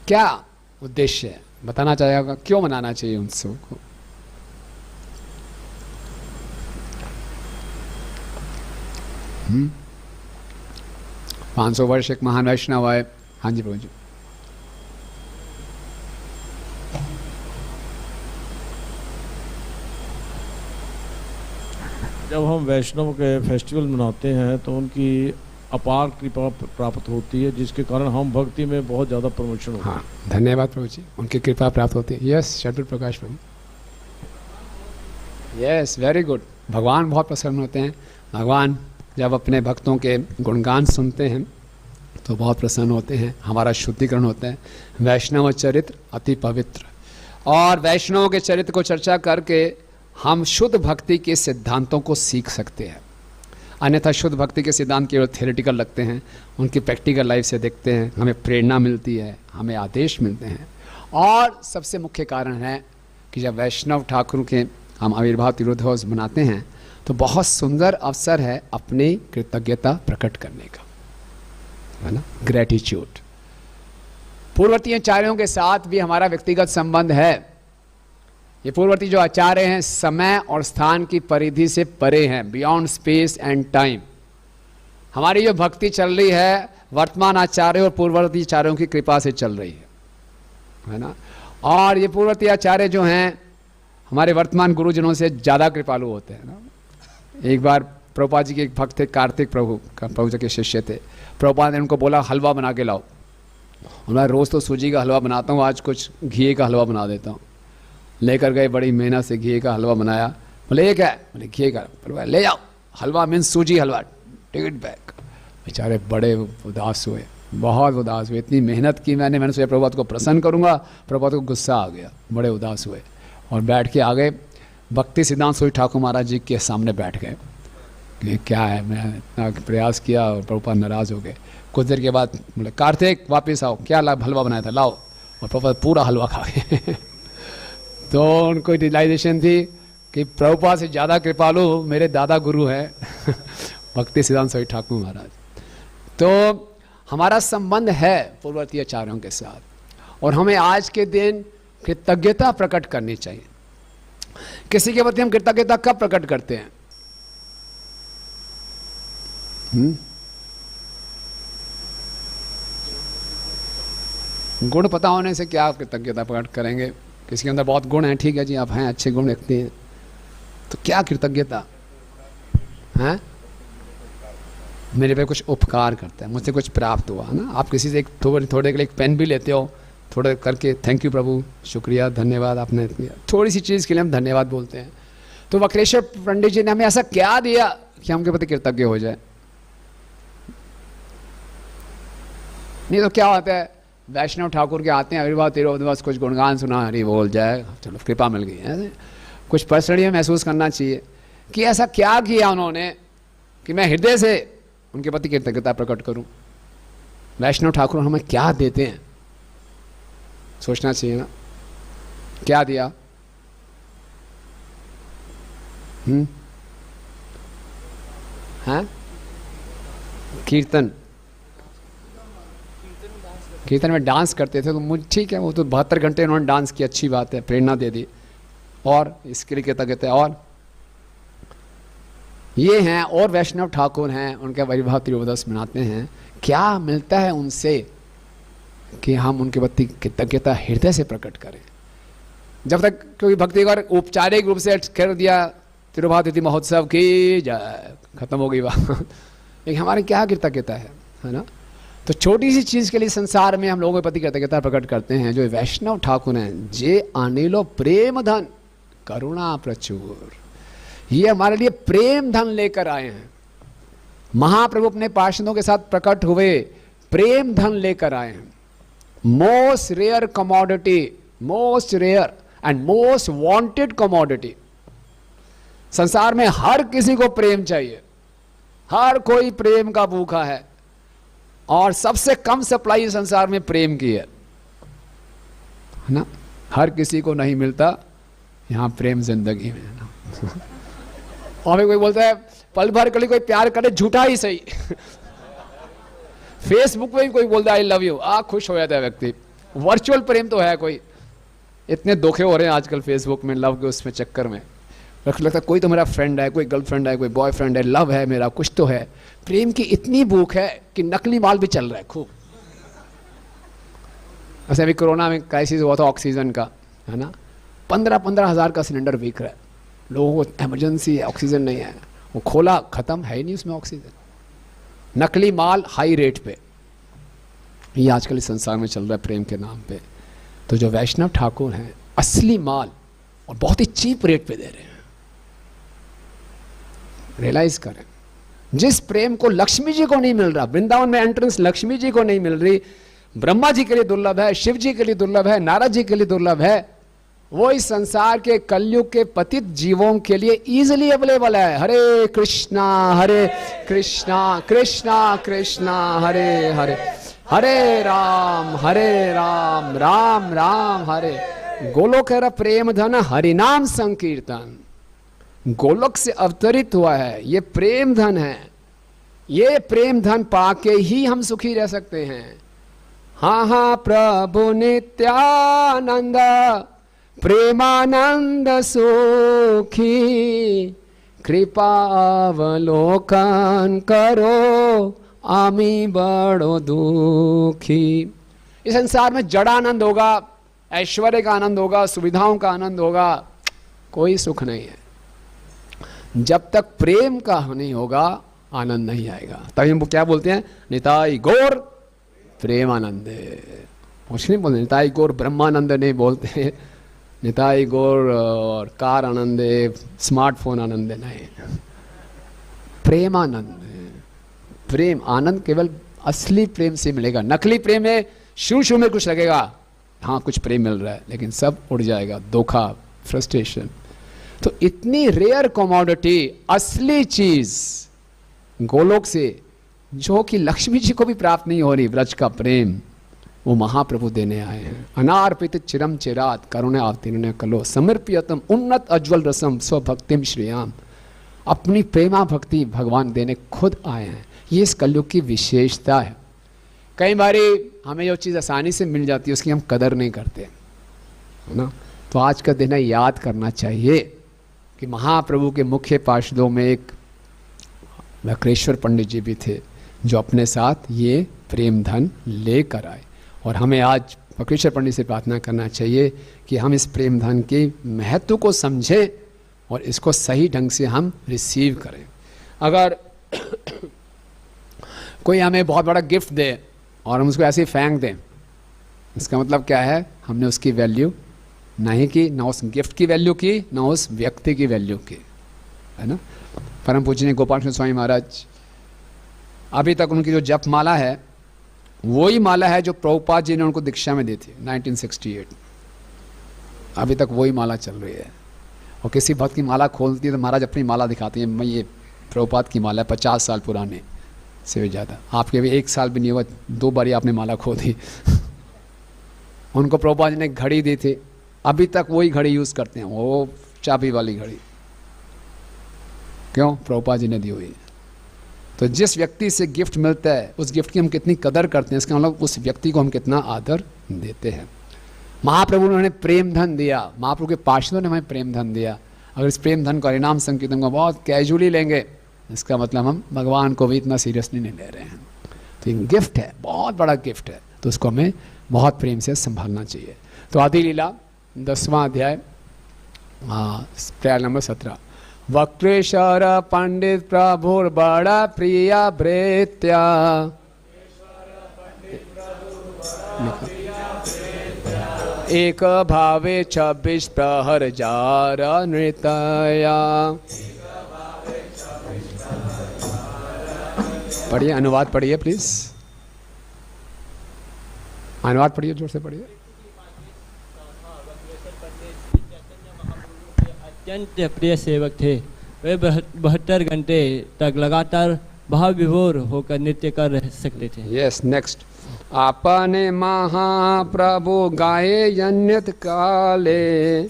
क्या उद्देश्य है बताना चाहेगा? क्यों मनाना चाहिए उत्सव को? 500 वर्ष एक महान वैष्णव आए। हाँ जी प्रभु जी। जब हम वैष्णव के फेस्टिवल मनाते हैं तो उनकी अपार कृपा प्राप्त होती है, जिसके कारण हम भक्ति में बहुत ज़्यादा प्रमोशन होता है। हाँ, धन्यवाद प्रभु जी, उनकी कृपा प्राप्त होती है। यस शरद प्रकाश प्रभु, यस वेरी गुड। भगवान बहुत प्रसन्न होते हैं। भगवान जब अपने भक्तों के गुणगान सुनते हैं तो बहुत प्रसन्न होते हैं, हमारा शुद्धिकरण होता है। वैष्णव चरित्र अति पवित्र, और वैष्णव के चरित्र को चर्चा करके हम शुद्ध भक्ति के सिद्धांतों को सीख सकते हैं। अन्यथा शुद्ध भक्ति के सिद्धांत केवल थ्योरेटिकल लगते हैं, उनकी प्रैक्टिकल लाइफ से देखते हैं, हमें प्रेरणा मिलती है, हमें आदेश मिलते हैं। और सबसे मुख्य कारण है कि जब वैष्णव ठाकुर के हम आविर्भाव तीर्थोत्सव मनाते हैं तो बहुत सुंदर अवसर है अपनी कृतज्ञता प्रकट करने का, है ना, ग्रेटिट्यूड। पूर्ववर्ती आचार्यों के साथ भी हमारा व्यक्तिगत संबंध है। ये पूर्ववर्ती जो आचार्य हैं समय और स्थान की परिधि से परे हैं, बियॉन्ड स्पेस एंड टाइम। हमारी जो भक्ति चल रही है वर्तमान आचार्य और पूर्ववर्ती आचार्यों की कृपा से चल रही है ना। और ये पूर्ववर्ती आचार्य जो हैं हमारे वर्तमान गुरुजनों से ज़्यादा कृपालु होते हैं ना। एक बार प्रभुपाद जी के एक भक्त थे, कार्तिक प्रभु जी के शिष्य थे। प्रभुपाद ने उनको बोला हलवा बना के लाओ। उन्होंने रोज़ तो सूजी का हलवा बनाता हूँ, आज कुछ घी का हलवा बना देता हूँ। लेकर गए, बड़ी मेहनत से घी का हलवा बनाया। बोले ये क्या है? बोले घी का। ले जाओ, हलवा मीन्स सूजी हलवा, टेक इट बैक। बेचारे बड़े उदास हुए, बहुत उदास हुए। इतनी मेहनत की मैंने सोचा प्रभुपाद को प्रसन्न करूँगा, प्रभुपाद को गुस्सा आ गया, बड़े उदास हुए और बैठ के आ गए भक्ति सिद्धांत सूरी ठाकुर महाराज जी के सामने बैठ गए कि क्या है, मैं इतना प्रयास किया और प्रभुपाद नाराज़ हो गए। कुछ देर के बाद बोले कार्तिक वापस आओ, क्या हलवा बनाया था लाओ, और प्रभुपाद पूरा हलवा खा गए। तो उनको रियलाइजेशन थी कि प्रभुपाद से ज़्यादा कृपालु मेरे दादा गुरु हैं भक्ति सिद्धांत सूरी ठाकुर महाराज। तो हमारा संबंध है पूर्ववर्ती आचार्यों के साथ और हमें आज के दिन कृतज्ञता प्रकट करनी चाहिए। किसी के प्रति हम कृतज्ञता कब प्रकट करते हैं? गुण पता होने से क्या कृतज्ञता प्रकट करेंगे? किसी के अंदर बहुत गुण है, ठीक है जी, आप हैं, अच्छे गुण रखते हैं, तो क्या कृतज्ञता है? मेरे पे कुछ उपकार करता है, मुझसे कुछ प्राप्त हुआ ना। आप किसी से एक थोड़े के लिए एक पेन भी लेते हो, थोड़े करके थैंक यू प्रभु, शुक्रिया, धन्यवाद, आपने थोड़ी सी चीज़ के लिए हम धन्यवाद बोलते हैं। तो वक्रेश्वर पंडित जी ने हमें ऐसा क्या दिया कि हम उनके प्रति कृतज्ञ हो जाए? नहीं तो क्या होता है, वैष्णव ठाकुर के आते हैं आविर्भाव तीर्थोत्सव, कुछ गुणगान सुना, हरी बोल जाए, चलो कृपा मिल गई है। कुछ पर्सनली महसूस करना चाहिए कि ऐसा क्या किया उन्होंने कि मैं हृदय से उनके प्रति कृतज्ञता प्रकट करूं। वैष्णव ठाकुर हमें क्या देते हैं, सोचना चाहिए ना, क्या दिया? हाँ, कीर्तन में डांस करते थे तो मुझे ठीक है, वो तो 72 घंटे उन्होंने डांस किया, अच्छी बात है, प्रेरणा दे दी, और इसके लिए कृतज्ञता है। और ये हैं और वैष्णव ठाकुर हैं, उनके आविर्भाव तीर्थोत्सव मनाते हैं। क्या मिलता है उनसे कि हम उनके प्रति कृतज्ञता हृदय से प्रकट करें? जब तक क्योंकि भक्ति का औपचारिक रूप से कर दिया तिरुभाव तिथि महोत्सव की जय, खत्म हो गई बात। लेकिन हमारी क्या कृतज्ञता है ना? तो छोटी सी चीज़ के लिए संसार में हम लोगों के प्रति कृतज्ञता प्रकट करते हैं। जो वैष्णव ठाकुर हैं, जे अनिलो प्रेम धन करुणा प्रचुर, ये हमारे लिए प्रेम धन लेकर आए हैं। महाप्रभु अपने पार्षदों के साथ प्रकट हुए, प्रेम धन लेकर आए हैं। Most rare commodity, most rare and most wanted commodity. संसार में हर किसी को प्रेम चाहिए, हर कोई प्रेम का भूखा है, और सबसे कम सप्लाई संसार में प्रेम की है ना। हर किसी को नहीं मिलता यहां प्रेम जिंदगी में ना। और कोई बोलता है पल भर के लिए कोई प्यार करे, झूठा ही सही। फेसबुक पे कोई बोलता है आई लव यू, खुश हो जाता है व्यक्ति। वर्चुअल प्रेम तो है कोई, इतने धोखे हो रहे हैं आजकल फेसबुक में, लव के उसमें चक्कर में। लगता है कोई तो मेरा फ्रेंड है, कोई गर्लफ्रेंड है, कोई बॉयफ्रेंड है, लव है मेरा, कुछ तो है। प्रेम की इतनी भूख है कि नकली माल भी चल रहा है खूब। ऐसे अभी कोरोना में क्राइसिस हुआ था ऑक्सीजन का, है ना, 15-15 हज़ार का सिलेंडर बिक रहा है। लोगों को इमरजेंसी है, ऑक्सीजन नहीं है, वो खोला, खत्म, है ही नहीं उसमें ऑक्सीजन। नकली माल हाई रेट पे, ये आजकल इस संसार में चल रहा है प्रेम के नाम पे। तो जो वैष्णव ठाकुर हैं असली माल और बहुत ही चीप रेट पे दे रहे हैं। रियलाइज करें, जिस प्रेम को लक्ष्मी जी को नहीं मिल रहा, वृंदावन में एंट्रेंस लक्ष्मी जी को नहीं मिल रही, ब्रह्मा जी के लिए दुर्लभ है, शिव जी के लिए दुर्लभ है, नारद जी के लिए दुर्लभ है, वो इस संसार के कलयुग के पतित जीवों के लिए इजीली अवेलेबल है। हरे कृष्णा कृष्णा कृष्णा हरे हरे, हरे राम राम राम हरे। गोलोक है प्रेम धन हरिनाम संकीर्तन। गोलोक से अवतरित हुआ है, ये प्रेम धन है। ये प्रेम धन पाके ही हम सुखी रह सकते हैं। हाँ हाँ प्रभु नित्यानंद प्रेमानंद सुखी, कृपावलोकन करो आमी बड़ो दुखी। इस संसार में जड़ आनंद होगा, ऐश्वर्य का आनंद होगा, सुविधाओं का आनंद होगा, कोई सुख नहीं है। जब तक प्रेम का नहीं होगा आनंद नहीं आएगा। तभी हम क्या बोलते हैं, निताई गौर प्रेमानंद। कुछ नहीं बोलते, निताई गौर ब्रह्मानंद नहीं बोलते, निताई गौर और कार आनंद, स्मार्टफोन आनंद नहीं, प्रेमानंद। प्रेम आनंद केवल असली प्रेम से मिलेगा। नकली प्रेम में शुरू में कुछ लगेगा, हाँ कुछ प्रेम मिल रहा है, लेकिन सब उड़ जाएगा, धोखा, फ्रस्ट्रेशन। तो इतनी रेयर कमोडिटी, असली चीज गोलोक से, जो कि लक्ष्मी जी को भी प्राप्त नहीं हो रही, व्रज का प्रेम, वो महाप्रभु देने आए हैं। अनार्पित चिरम चिरात करुणे अवतीर्ण कलो समर्पियतम उन्नत अज्वल रसम स्वभक्तिम श्रीयाम। अपनी प्रेमा भक्ति भगवान देने खुद आए हैं। ये इस कलयुग की विशेषता है। कई बारी हमें जो चीज़ आसानी से मिल जाती है उसकी हम कदर नहीं करते, है ना। तो आज का दिन याद करना चाहिए कि महाप्रभु के मुख्य पार्षदों में एक वक्रेश्वर पंडित जी भी थे, जो अपने साथ ये प्रेम धन लेकर आए। और हमें आज वक्रेश्वर पंडित से प्रार्थना करना चाहिए कि हम इस प्रेम धन के महत्व को समझें और इसको सही ढंग से हम रिसीव करें। अगर कोई हमें बहुत बड़ा गिफ्ट दे और हम उसको ऐसे ही फेंक दें, इसका मतलब क्या है, हमने उसकी वैल्यू नहीं की, ना उस गिफ्ट की वैल्यू की, ना उस व्यक्ति की वैल्यू की, है ना। परम पूजनीय गोपाल कृष्ण स्वामी महाराज, अभी तक उनकी जो जप माला है वही माला है जो प्रभुपाद जी ने उनको दीक्षा में दी थी 1968। अभी तक वही माला चल रही है। और किसी भक्त की माला खोलती है तो महाराज अपनी माला दिखाती है, मैं ये प्रभुपाद की माला है, 50 साल पुराने से भी ज़्यादा। आपके भी 1 साल भी नहीं हुआ, 2 बार आपने माला खो दी। उनको प्रभुपाद जी ने घड़ी दी थी, अभी तक वही घड़ी यूज़ करते हैं, वो चाबी वाली घड़ी। क्यों? प्रभुपाद जी ने दी हुई है। तो जिस व्यक्ति से गिफ्ट मिलता है उस गिफ्ट की हम कितनी कदर करते हैं, इसका मतलब उस व्यक्ति को हम कितना आदर देते हैं। महाप्रभु ने हमें प्रेम धन दिया, महाप्रभु के पार्षदों ने हमें प्रेम धन दिया। अगर इस प्रेम धन को हरिनाम संकीर्तन को बहुत कैजुअली लेंगे, इसका मतलब हम भगवान को भी इतना सीरियसली नहीं ले रहे हैं। तो ये गिफ्ट है, बहुत बड़ा गिफ्ट है, तो उसको हमें बहुत प्रेम से संभालना चाहिए। तो आदि लीला 10वां अध्याय, प्रेयर नंबर 17। वक्रेश्वर पंडित प्रभुर बड़ा प्रिय भृत्या, एक भावे 26 प्रहर जार नृतया। पढ़िए, अनुवाद पढ़िए प्लीज, अनुवाद पढ़िए, जोर से पढ़िए। अत्यंत प्रिय सेवक थे। वे 72 घंटे तक लगातार भाव विभोर होकर नृत्य कर रह सकते थे। Yes, next. अपने महाप्रभु गाये यन्यत काले,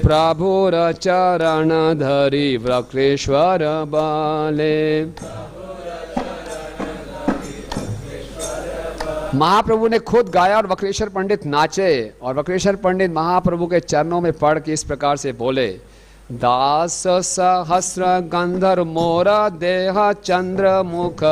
प्रभुर चरण धरि वक्रेश्वर बाले। महाप्रभु ने खुद गाया और वक्रेश्वर पंडित नाचे, और वक्रेश्वर पंडित महाप्रभु के चरणों में पढ़ के इस प्रकार से बोले, दास सहस्र गंधर्व मोरा देह चंद्र मुख,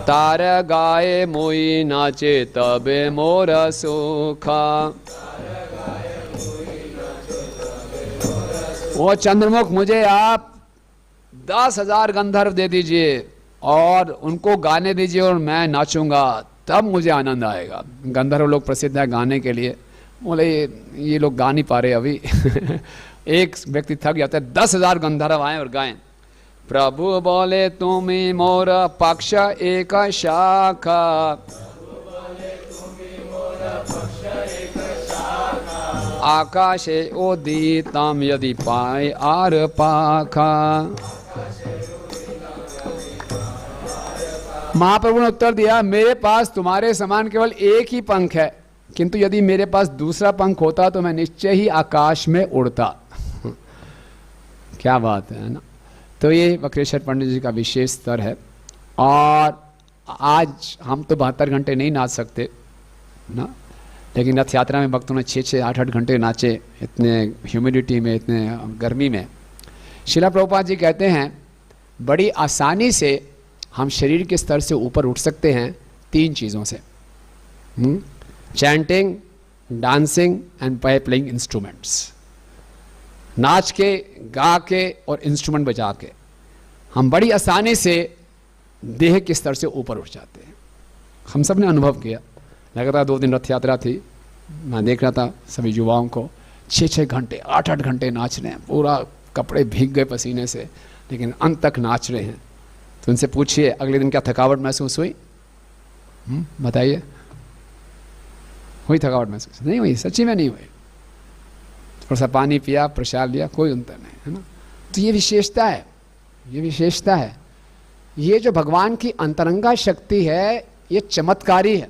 तार गाए मोई नाचे तबे मोर सुखा। वो चंद्रमुख, मुझे आप 10,000 गंधर्व दे दीजिए और उनको गाने दीजिए और मैं नाचूंगा, तब मुझे आनंद आएगा। गंधर्व लोग प्रसिद्ध है गाने के लिए। बोले ये लोग गा नहीं पा रहे अभी। एक व्यक्ति थक जाता है, 10,000 गंधर्व आए और गाएं, प्रभु बोले तुम्हें मोर पक्ष एक शाखा, आकाशे उदितम यदि पाए आर पाखा। महाप्रभु ने उत्तर दिया, मेरे पास तुम्हारे समान केवल एक ही पंख है, किंतु यदि मेरे पास दूसरा पंख होता तो मैं निश्चय ही आकाश में उड़ता। क्या बात है ना। तो ये वक्रेश्वर पंडित जी का विशेष स्तर है। और आज हम तो 72 घंटे नहीं नाच सकते ना, लेकिन रथ यात्रा में भक्तों ने 6-6, 8-8 घंटे नाचे, इतने ह्यूमिडिटी में, इतने गर्मी में। श्रील प्रभुपाद जी कहते हैं बड़ी आसानी से हम शरीर के स्तर से ऊपर उठ सकते हैं 3 चीज़ों से, chanting, dancing and by playing instruments. नाच के, गा के और इंस्ट्रूमेंट बजा के हम बड़ी आसानी से देह के स्तर से ऊपर उठ जाते हैं। हम सब ने अनुभव किया। लगातार 2 दिन रथ यात्रा थी, मैं देख रहा था सभी युवाओं को 6-6 घंटे, 8-8 घंटे नाच रहे हैं, पूरा कपड़े भीग गए पसीने से, लेकिन अंत तक नाच रहे हैं। तो उनसे पूछिए अगले दिन क्या थकावट महसूस हुई? बताइए, हुई थकावट महसूस? नहीं हुई, सच्ची में नहीं हुई। थोड़ा सा पानी पिया, प्रसाद लिया, कोई अंतर नहीं, है ना। तो ये विशेषता है, ये विशेषता है। ये जो भगवान की अंतरंगा शक्ति है ये चमत्कारी है,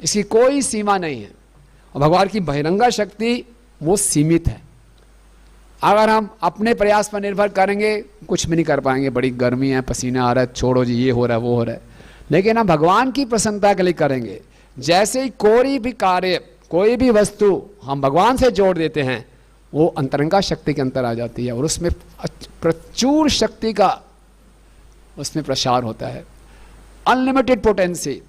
इसकी कोई सीमा नहीं है। और भगवान की बहिरंगा शक्ति वो सीमित है। अगर हम अपने प्रयास पर निर्भर करेंगे कुछ भी नहीं कर पाएंगे। बड़ी गर्मी है, पसीना आ रहा है, छोड़ो जी, ये हो रहा है, वो हो रहा है। लेकिन हम भगवान की प्रसन्नता के लिए करेंगे। जैसे ही कोई भी कार्य, कोई भी वस्तु हम भगवान से जोड़ देते हैं, वो अंतरंगा शक्ति के अंतर आ जाती है और उसमें प्रचुर शक्ति का उसमें प्रसार होता है, अनलिमिटेड पोटेंसी।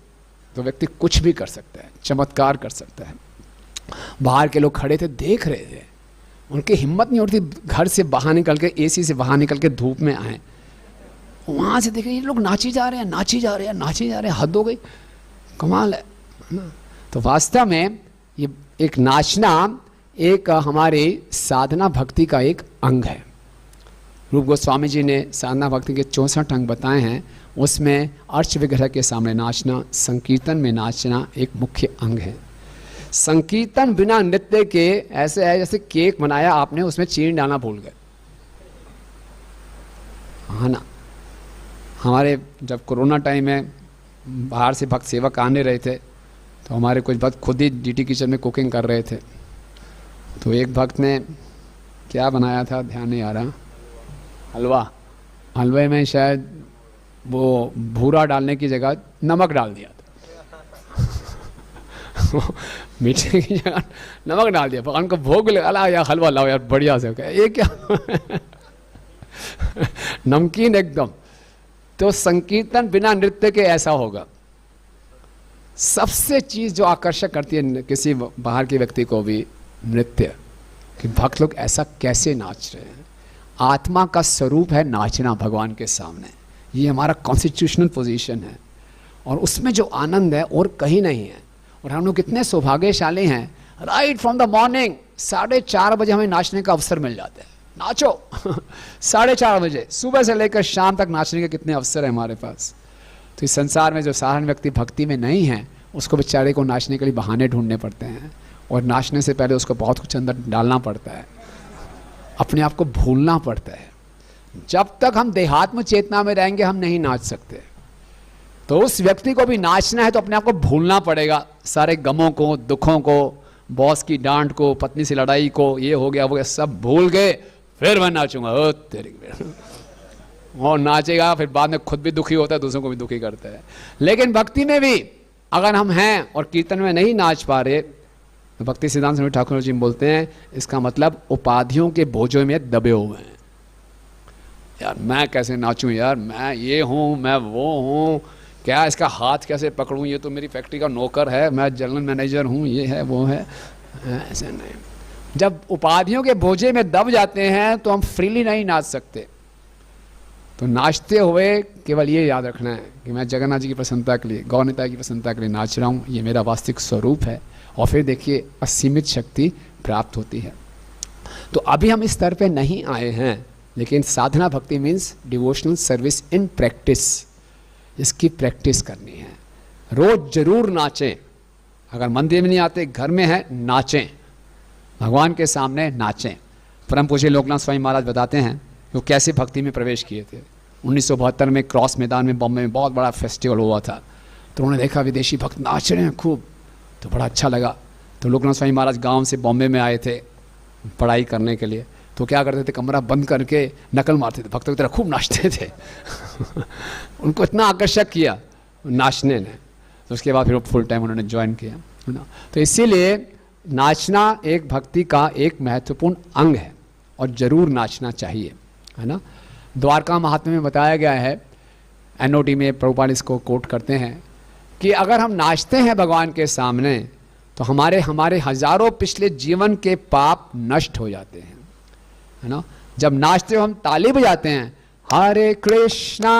तो व्यक्ति कुछ भी कर सकता है, चमत्कार कर सकता है। बाहर के लोग खड़े थे, देख रहे थे, उनकी हिम्मत नहीं होती घर से बाहर निकल के, एसी से बाहर निकल के धूप में आए, वहाँ से देखे ये लोग नाची जा रहे हैं, नाची जा रहे हैं, नाची जा रहे हैं, हद हो गई, कमाल है ना। तो वास्तव में ये एक नाचना एक हमारे साधना भक्ति का एक अंग है। रूप गोस्वामी जी ने साधना भक्ति के 64 अंग बताए हैं, उसमें अर्च विग्रह के सामने नाचना, संकीर्तन में नाचना एक मुख्य अंग है। संकीर्तन बिना नृत्य के ऐसे है जैसे केक बनाया आपने, उसमें चीनी डालना भूल गए, हाँ ना। हमारे जब कोरोना टाइम में बाहर से भक्त सेवक आने रहे थे, तो हमारे कुछ भक्त खुद ही डीटी किचन में कुकिंग कर रहे थे। तो एक भक्त ने क्या बनाया था ध्यान नहीं आ रहा, हलवा। हलवे में शायद वो भूरा डालने की जगह नमक डाल दिया था। मीठे की जगह नमक डाल दिया। भगवान को भोग लगा, यार हलवा लाओ यार बढ़िया से, ये क्या नमकीन एकदम। तो संकीर्तन बिना नृत्य के ऐसा होगा। सबसे चीज जो आकर्षक करती है किसी बाहर के व्यक्ति को भी, नृत्य, कि भक्त लोग ऐसा कैसे नाच रहे हैं। आत्मा का स्वरूप है नाचना भगवान के सामने, ये हमारा कॉन्स्टिट्यूशनल पोजीशन है, और उसमें जो आनंद है और कहीं नहीं है। और हम लोग कितने सौभाग्यशाली हैं, राइट फ्रॉम द मॉर्निंग 4:30 बजे हमें नाचने का अवसर मिल जाता है। नाचो 4:30 बजे, सुबह से लेकर शाम तक नाचने के कितने अवसर है हमारे पास। तो इस संसार में जो साधारण व्यक्ति भक्ति में नहीं है, उसको बेचारे को नाचने के लिए बहाने ढूंढने पड़ते हैं, और नाचने से पहले उसको बहुत कुछ अंदर डालना पड़ता है, अपने आप को भूलना पड़ता है। जब तक हम देहात्म चेतना में रहेंगे हम नहीं नाच सकते। तो उस व्यक्ति को भी नाचना है तो अपने आप को भूलना पड़ेगा, सारे गमों को, दुखों को, बॉस की डांट को, पत्नी से लड़ाई को, ये हो गया वो गया, सब भूल गए, फिर मैं नाचूंगा। ओ तेरी, और नाचेगा, फिर बाद में खुद भी दुखी होता है, दूसरों को भी दुखी करता है। लेकिन भक्ति में भी अगर हम हैं और कीर्तन में नहीं नाच पा रहे, तो भक्ति सिद्धांत स्वामी ठाकुर जी बोलते हैं इसका मतलब उपाधियों के बोझों में दबे हुए हैं। यार मैं कैसे नाचूं, यार मैं ये हूँ, मैं वो हूँ, क्या इसका हाथ कैसे पकड़ूं, ये तो मेरी फैक्ट्री का नौकर है, मैं जनरल मैनेजर हूँ, ये है वो है। ऐसे नहीं। जब उपाधियों के बोझे में दब जाते हैं तो हम फ्रीली नहीं नाच सकते। तो नाचते हुए केवल ये याद रखना है कि मैं जगन्नाथ जी की प्रसन्नता के लिए, गौरनिताई की प्रसन्नता के लिए नाच रहा हूँ, ये मेरा वास्तविक स्वरूप है। और फिर देखिए असीमित शक्ति प्राप्त होती है। तो अभी हम इस स्तर पे नहीं आए हैं लेकिन साधना भक्ति means devotional service in practice, इसकी प्रैक्टिस करनी है। रोज जरूर नाचें, अगर मंदिर में नहीं आते घर में है नाचें, भगवान के सामने नाचें। परम पूज्य लोकनाथ स्वामी महाराज बताते हैं कि वो कैसे भक्ति में प्रवेश किए थे। 1972 में क्रॉस मैदान में बॉम्बे में बहुत बड़ा फेस्टिवल हुआ था, तो उन्होंने देखा विदेशी भक्त नाच रहे हैं खूब, तो बड़ा अच्छा लगा। तो लोकनाथ स्वामी महाराज गांव से बॉम्बे में आए थे पढ़ाई करने के लिए, तो क्या करते थे, कमरा बंद करके नकल मारते थे, भक्तों की तरह खूब नाचते थे। उनको इतना आकर्षक किया नाचने ने, तो उसके बाद फिर वो फुल टाइम उन्होंने ज्वाइन किया, है ना। तो इसीलिए नाचना एक भक्ति का एक महत्वपूर्ण अंग है और ज़रूर नाचना चाहिए, है ना। द्वारका महात्म्य में बताया गया है, NOT में प्रभुपाद इसको कोट करते हैं कि अगर हम नाचते हैं भगवान के सामने तो हमारे हजारों पिछले जीवन के पाप नष्ट हो जाते हैं, है ना। जब नाचते हो हम ताली बजाते हैं, हरे कृष्णा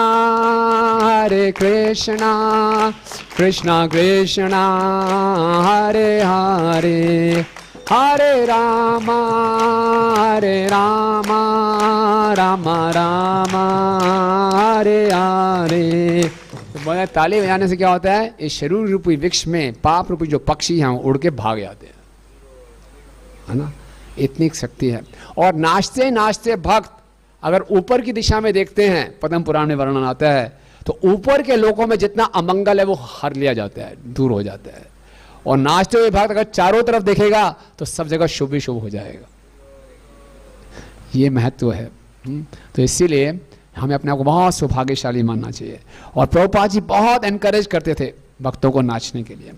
कृष्णा कृष्णा हरे हरे, हरे रामा राम राम हरे हरे। तो ताली बजाने से क्या होता है, इस शरीर रूपी वृक्ष में पाप रूपी जो पक्षी हैं उड़ के भाग जाते हैं, है ना। इतनी शक्ति है। और नाचते नाचते भक्त अगर ऊपर की दिशा में देखते हैं, पद्म पुराण में वर्णन आता है, तो ऊपर के लोकों में जितना अमंगल है वो हर लिया जाता है, दूर हो जाता है। और नाचते हुए भक्त अगर चारों तरफ देखेगा तो सब जगह शुभ ही शुभ हो जाएगा। ये महत्व है। तो इसीलिए हमें अपने आप को बहुत सौभाग्यशाली मानना चाहिए। और प्रभुपाद जी बहुत एनकरेज करते थे भक्तों को नाचने के लिए।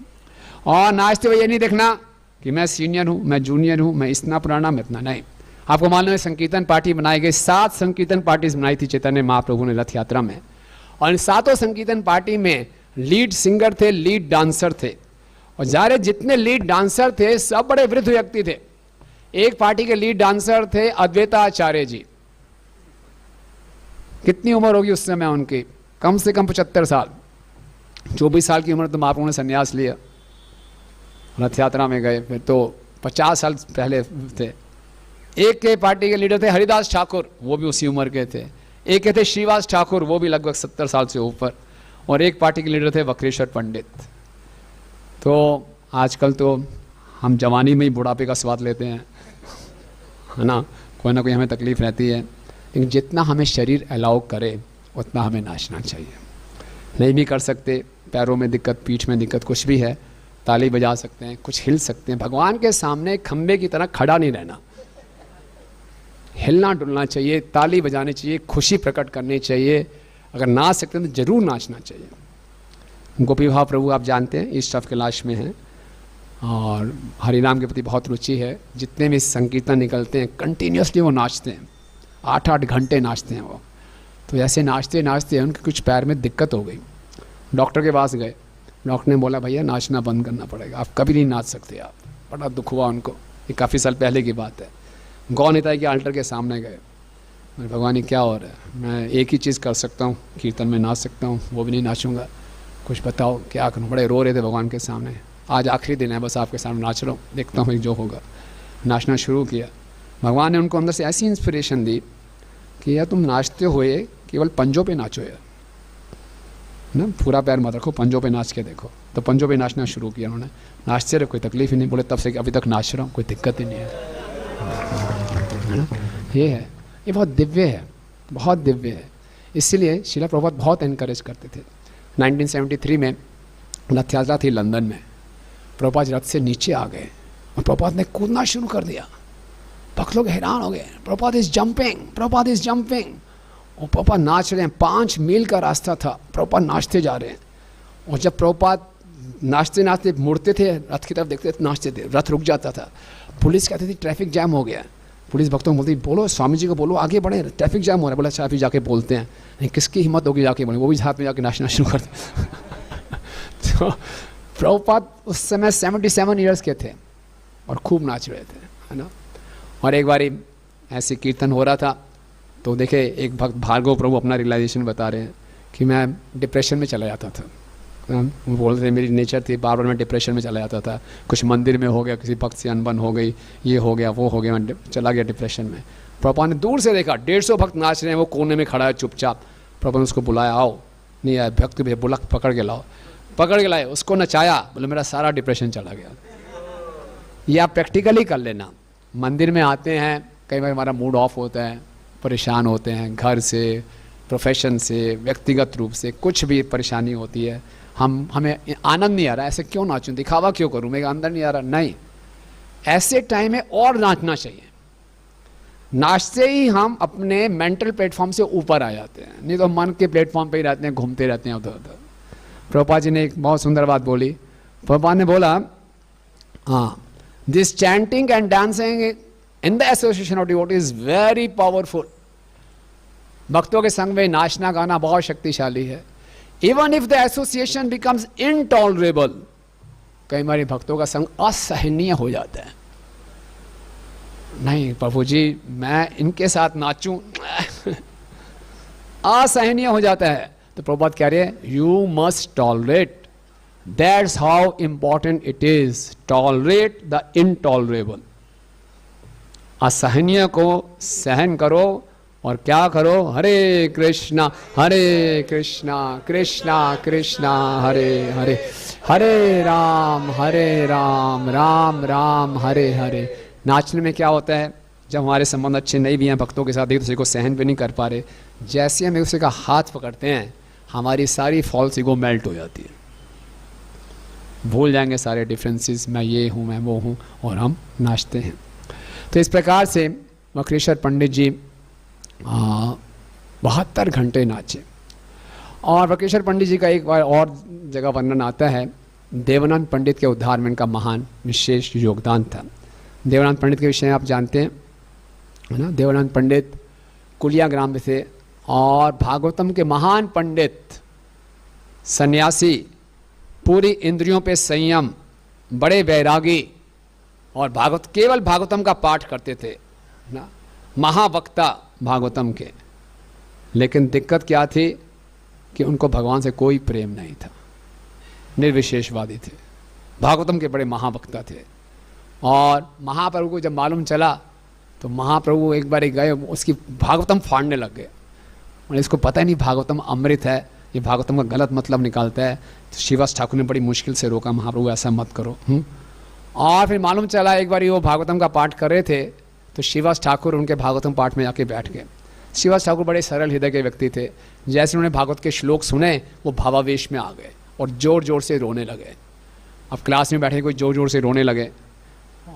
और नाचते हुए ये नहीं देखना कि मैं सीनियर हूँ, मैं जूनियर हूँ, मैं इतना पुराना, मैं इतना नहीं। आपको मालूम है संकीर्तन पार्टी बनाई गई, 7 संकीर्तन पार्टीज बनाई थी चैतन्य महाप्रभु ने रथ यात्रा में। और इन 7 संकीर्तन पार्टी में लीड सिंगर थे, लीड डांसर थे। और जारे जितने लीड डांसर थे सब बड़े वृद्ध व्यक्ति थे। एक पार्टी के लीड डांसर थे अद्वैताचार्य जी। कितनी उम्र होगी उस समय उनकी, कम से कम 75 साल। 24 साल की उम्र तो महाप्रभु ने संन्यास लिया, रथ यात्रा में गए, फिर तो 50 साल पहले थे। एक के पार्टी के लीडर थे हरिदास ठाकुर, वो भी उसी उम्र के थे। एक के थे श्रीवास ठाकुर, वो भी लगभग 70 साल से ऊपर। और एक पार्टी के लीडर थे वक्रेश्वर पंडित। तो आजकल तो हम जवानी में ही बुढ़ापे का स्वाद लेते हैं, है ना। कोई ना कोई हमें तकलीफ रहती है, लेकिन जितना हमें शरीर अलाउ करे उतना हमें नाचना चाहिए। नहीं भी कर सकते, पैरों में दिक्कत, पीठ में दिक्कत, कुछ भी है, ताली बजा सकते हैं, कुछ हिल सकते हैं। भगवान के सामने खंबे की तरह खड़ा नहीं रहना, हिलना डुलना चाहिए, ताली बजानी चाहिए, खुशी प्रकट करनी चाहिए। अगर नाच सकते हैं तो जरूर नाचना चाहिए। गोपी भाव प्रभु आप जानते हैं ईस्ट ऑफ कैलाश में हैं और हरिनाम के प्रति बहुत रुचि है। जितने भी संकीर्तन निकलते हैं कंटिन्यूसली वो नाचते हैं, 8-8 घंटे नाचते हैं वो। तो ऐसे नाचते नाचते उनके कुछ पैर में दिक्कत हो गई, डॉक्टर के पास गए। डॉक्टर ने बोला भैया नाचना बंद करना पड़ेगा, आप कभी नहीं नाच सकते आप। बड़ा दुख हुआ उनको, ये काफ़ी साल पहले की बात है। गौ निताई के अल्टर के सामने गए, भगवान ये क्या हो रहा है, मैं एक ही चीज़ कर सकता हूँ, कीर्तन में नाच सकता हूँ, वो भी नहीं नाचूंगा, कुछ बताओ क्या करूँ। बड़े रो रहे थे भगवान के सामने, आज आखिरी दिन है, बस आपके सामने नाच रहा हूँ, देखता हूँ जो होगा। नाचना शुरू किया। भगवान ने उनको अंदर से ऐसी इंस्पिरेशन दी कि यार तुम नाचते हुए केवल पंजों पे नाचो यार, ना पूरा पैर मत रखो, पंजों पे नाच के देखो। तो पंजों पे नाचना शुरू किया उन्होंने, नाचते रहे, कोई तकलीफ ही नहीं। बोले तब से अभी तक नाच रहा हूँ, कोई दिक्कत ही नहीं है ना। ये है, ये बहुत दिव्य है, बहुत दिव्य है। इसीलिए शिला प्रभुपाद बहुत एनकरेज करते थे। 1973 में रथ यात्रा थी लंदन में, प्रभुपाद रथ से नीचे आ गए और प्रभुपाद ने कूदना शुरू कर दिया। भक्त लोग हैरान हो गए, Prabhupada is jumping, Prabhupada is jumping. और प्रभुपाद नाच रहे हैं, 5 मील का रास्ता था, प्रभुपाद नाचते जा रहे हैं। और जब प्रभुपाद नाचते नाचते मुड़ते थे, रथ की तरफ देखते थे, नाचते थे, रथ रुक जाता था। पुलिस कहती थी ट्रैफिक जैम हो गया। पुलिस भक्तों को बोलती बोलो स्वामी जी को बोलो आगे बढ़े, ट्रैफिक जैम हो रहा है। बोला अच्छा अभी जाके बोलते हैं। नहीं, किसकी हिम्मत होगी जाके बोले, वो भी हाथ में जाके नाचना शुरू कर दिया। तो प्रभुपाद उस समय 77 ईयर्स के थे और खूब नाच रहे थे, है ना। और एक बारी ऐसे कीर्तन हो रहा था, तो देखे एक भक्त भार्गव प्रभु अपना रियलाइजेशन बता रहे हैं कि मैं डिप्रेशन में चला जाता था। वो बोल रहे मेरी नेचर थी, बार बार मैं डिप्रेशन में चला जाता था। कुछ मंदिर में हो गया, किसी भक्त से अनबन हो गई, ये हो गया वो हो गया, मैं चला गया डिप्रेशन में। प्रभुपाद ने दूर से देखा 150 भक्त नाच रहे हैं, वो कोने में खड़ा है चुपचाप। प्रभुपाद ने उसको बुलाया, आओ। नहीं आया, भक्त भी बुला, पकड़ के लाओ, पकड़ के लाए, उसको नचाया, बोले मेरा सारा डिप्रेशन चला गया। ये आप प्रैक्टिकली कर लेना। मंदिर में आते हैं, कई बार हमारा मूड ऑफ होता है, परेशान होते हैं, घर से, प्रोफेशन से, व्यक्तिगत रूप से कुछ भी परेशानी होती है, हमें आनंद नहीं आ रहा, ऐसे क्यों नाचूं, दिखावा क्यों करूं, मेरे अंदर नहीं आ रहा। नहीं, ऐसे टाइम में और नाचना चाहिए। नाचते ही हम अपने मेंटल प्लेटफॉर्म से ऊपर आ जाते हैं, नहीं तो मन के प्लेटफॉर्म पे ही रहते हैं, घूमते रहते हैं उधर उधर। प्रभुपाद जी ने एक बहुत सुंदर बात बोली। प्रभुपाद ने बोला, हाँ, this chanting and dancing in the association of devotees is very powerful. भक्तों के संग में नाचना गाना बहुत शक्तिशाली है। Even if the association becomes intolerable, कई बार भक्तों का संग असहनीय हो जाता है। नहीं प्रभु जी, मैं इनके साथ नाचूं, असहनीय हो जाता है। तो प्रभुपाद कह रहे हैं, you must tolerate, that's how important it is, tolerate the intolerable. असहनीय को सहन करो और क्या करो, हरे कृष्णा कृष्णा कृष्णा हरे हरे, हरे राम राम राम हरे हरे। नाचने में क्या होता है, जब हमारे संबंध अच्छे नहीं भी हैं भक्तों के साथ, एक दूसरे को सहन भी नहीं कर पा रहे, जैसे हम एक दूसरे का हाथ पकड़ते हैं, हमारी सारी फॉल्स ईगो मेल्ट हो जाती है, भूल जाएंगे सारे डिफरेंसेस, मैं ये हूँ, मैं वो हूँ, और हम नाचते हैं। तो इस प्रकार से वक्रेश्वर पंडित जी 72 घंटे नाचे। और वक्रेश्वर पंडित जी का एक बार और जगह वर्णन आता है, देवानंद पंडित के उद्धार में इनका महान विशेष योगदान था। देवानंद पंडित के विषय में आप जानते हैं, है ना। देवानंद पंडित कुलिया ग्राम में थे और भागवतम के महान पंडित, सन्यासी, पूरी इंद्रियों पे संयम, बड़े वैरागी, और केवल भागवतम का पाठ करते थे ना, महावक्ता भागवतम के। लेकिन दिक्कत क्या थी कि उनको भगवान से कोई प्रेम नहीं था, निर्विशेषवादी थे, भागवतम के बड़े महावक्ता थे। और महाप्रभु को जब मालूम चला तो महाप्रभु एक बार गए, उसकी भागवतम फाड़ने लग गए, और इसको पता ही नहीं भागवतम अमृत है, ये भागवतम का गलत मतलब निकालता है। तो श्रीवास ठाकुर ने बड़ी मुश्किल से रोका, महाप्रभु ऐसा मत करो। और फिर मालूम चला एक बार वो भागवतम का पाठ कर रहे थे, तो श्रीवास ठाकुर उनके भागवतम पाठ में जाके बैठ गए। श्रीवास ठाकुर बड़े सरल हृदय के व्यक्ति थे, जैसे उन्होंने भागवत के श्लोक सुने वो भावावेश में आ गए और जोर जोर से रोने लगे। अब क्लास में बैठे कोई जोर जोर से रोने लगे,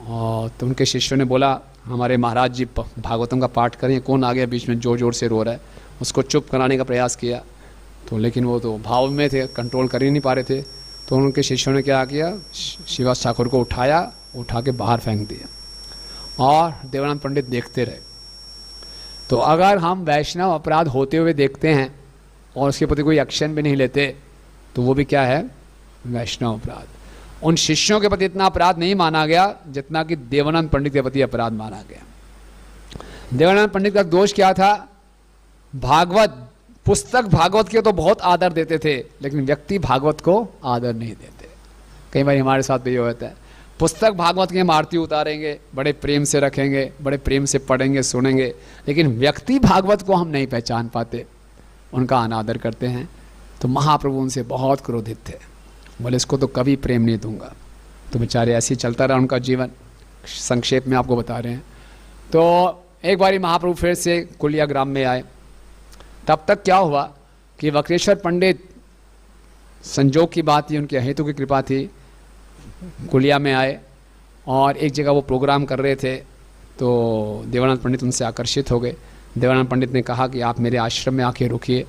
और तो उनके शिष्यों ने बोला, हमारे महाराज जी भागवतम का पाठ करें, कौन आ गया बीच में जोर जोर से रो रहा है। उसको चुप कराने का प्रयास किया, तो लेकिन वो तो भाव में थे, कंट्रोल कर ही नहीं पा रहे थे। तो उनके शिष्यों ने क्या किया, श्रीवास ठाकुर को उठाया, उठा के बाहर फेंक दिया, और देवानंद पंडित देखते रहे। तो अगर हम वैष्णव अपराध होते हुए देखते हैं और उसके प्रति कोई एक्शन भी नहीं लेते, तो वो भी क्या है, वैष्णव अपराध। उन शिष्यों के प्रति इतना अपराध नहीं माना गया जितना कि देवानंद पंडित के प्रति अपराध माना गया। देवानंद पंडित का दोष क्या था, भागवत पुस्तक भागवत के तो बहुत आदर देते थे, लेकिन व्यक्ति भागवत को आदर नहीं देते। कई बार हमारे साथ भी ये होता है, पुस्तक भागवत की हम आरती उतारेंगे, बड़े प्रेम से रखेंगे, बड़े प्रेम से पढ़ेंगे, सुनेंगे, लेकिन व्यक्ति भागवत को हम नहीं पहचान पाते, उनका अनादर करते हैं। तो महाप्रभु उनसे बहुत क्रोधित थे, बोले इसको तो कभी प्रेम नहीं दूंगा। तो बेचारे ऐसे ही चलता रहा उनका जीवन, संक्षेप में आपको बता रहे हैं। तो एक बारी महाप्रभु फिर से कुलिया ग्राम में आए। तब तक क्या हुआ कि वक्रेश्वर पंडित, संजोग की बात थी, उनके हेतु की कृपा थी, कुलिया में आए और एक जगह वो प्रोग्राम कर रहे थे। तो देवानंद पंडित उनसे आकर्षित हो गए। देवानंद पंडित ने कहा कि आप मेरे आश्रम में आके रुकिए।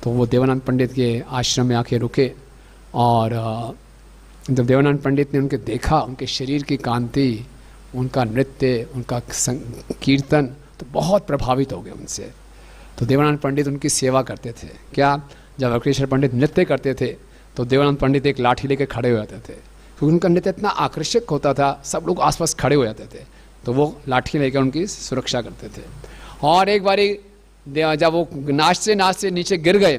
तो वो देवानंद पंडित के आश्रम में आके रुके, और जब देवानंद पंडित ने उनके देखा, उनके शरीर की कांति, उनका नृत्य, उनका कीर्तन, तो बहुत प्रभावित हो गए उनसे। तो देवानंद पंडित उनकी सेवा करते थे। क्या, जब वक्रेश्वर पंडित नृत्य करते थे तो देवानंद पंडित एक लाठी लेकर खड़े हो जाते थे, क्योंकि उनका नृत्य इतना आकर्षक होता था, सब लोग आसपास खड़े हो जाते थे, तो वो लाठी लेकर उनकी सुरक्षा करते थे। और एक बारी जब वो नाचते नाचते नीचे गिर गए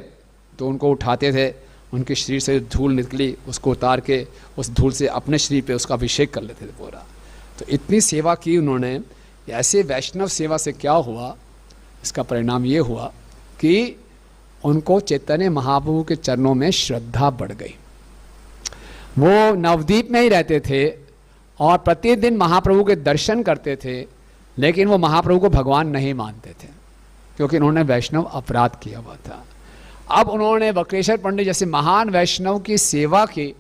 तो उनको उठाते थे, उनके शरीर से धूल निकली उसको उतार के उस धूल से अपने शरीर पे उसका अभिषेक कर लेते थे पूरा। तो इतनी सेवा की उन्होंने ऐसे वैष्णव सेवा से क्या हुआ, इसका परिणाम ये हुआ कि उनको चैतन्य महाप्रभु के चरणों में श्रद्धा बढ़ गई। वो नवद्वीप में ही रहते थे और प्रतिदिन महाप्रभु के दर्शन करते थे, लेकिन वो महाप्रभु को भगवान नहीं मानते थे क्योंकि उन्होंने वैष्णव अपराध किया हुआ था। अब उन्होंने वक्रेश्वर पंडित जैसे महान वैष्णव की सेवा की,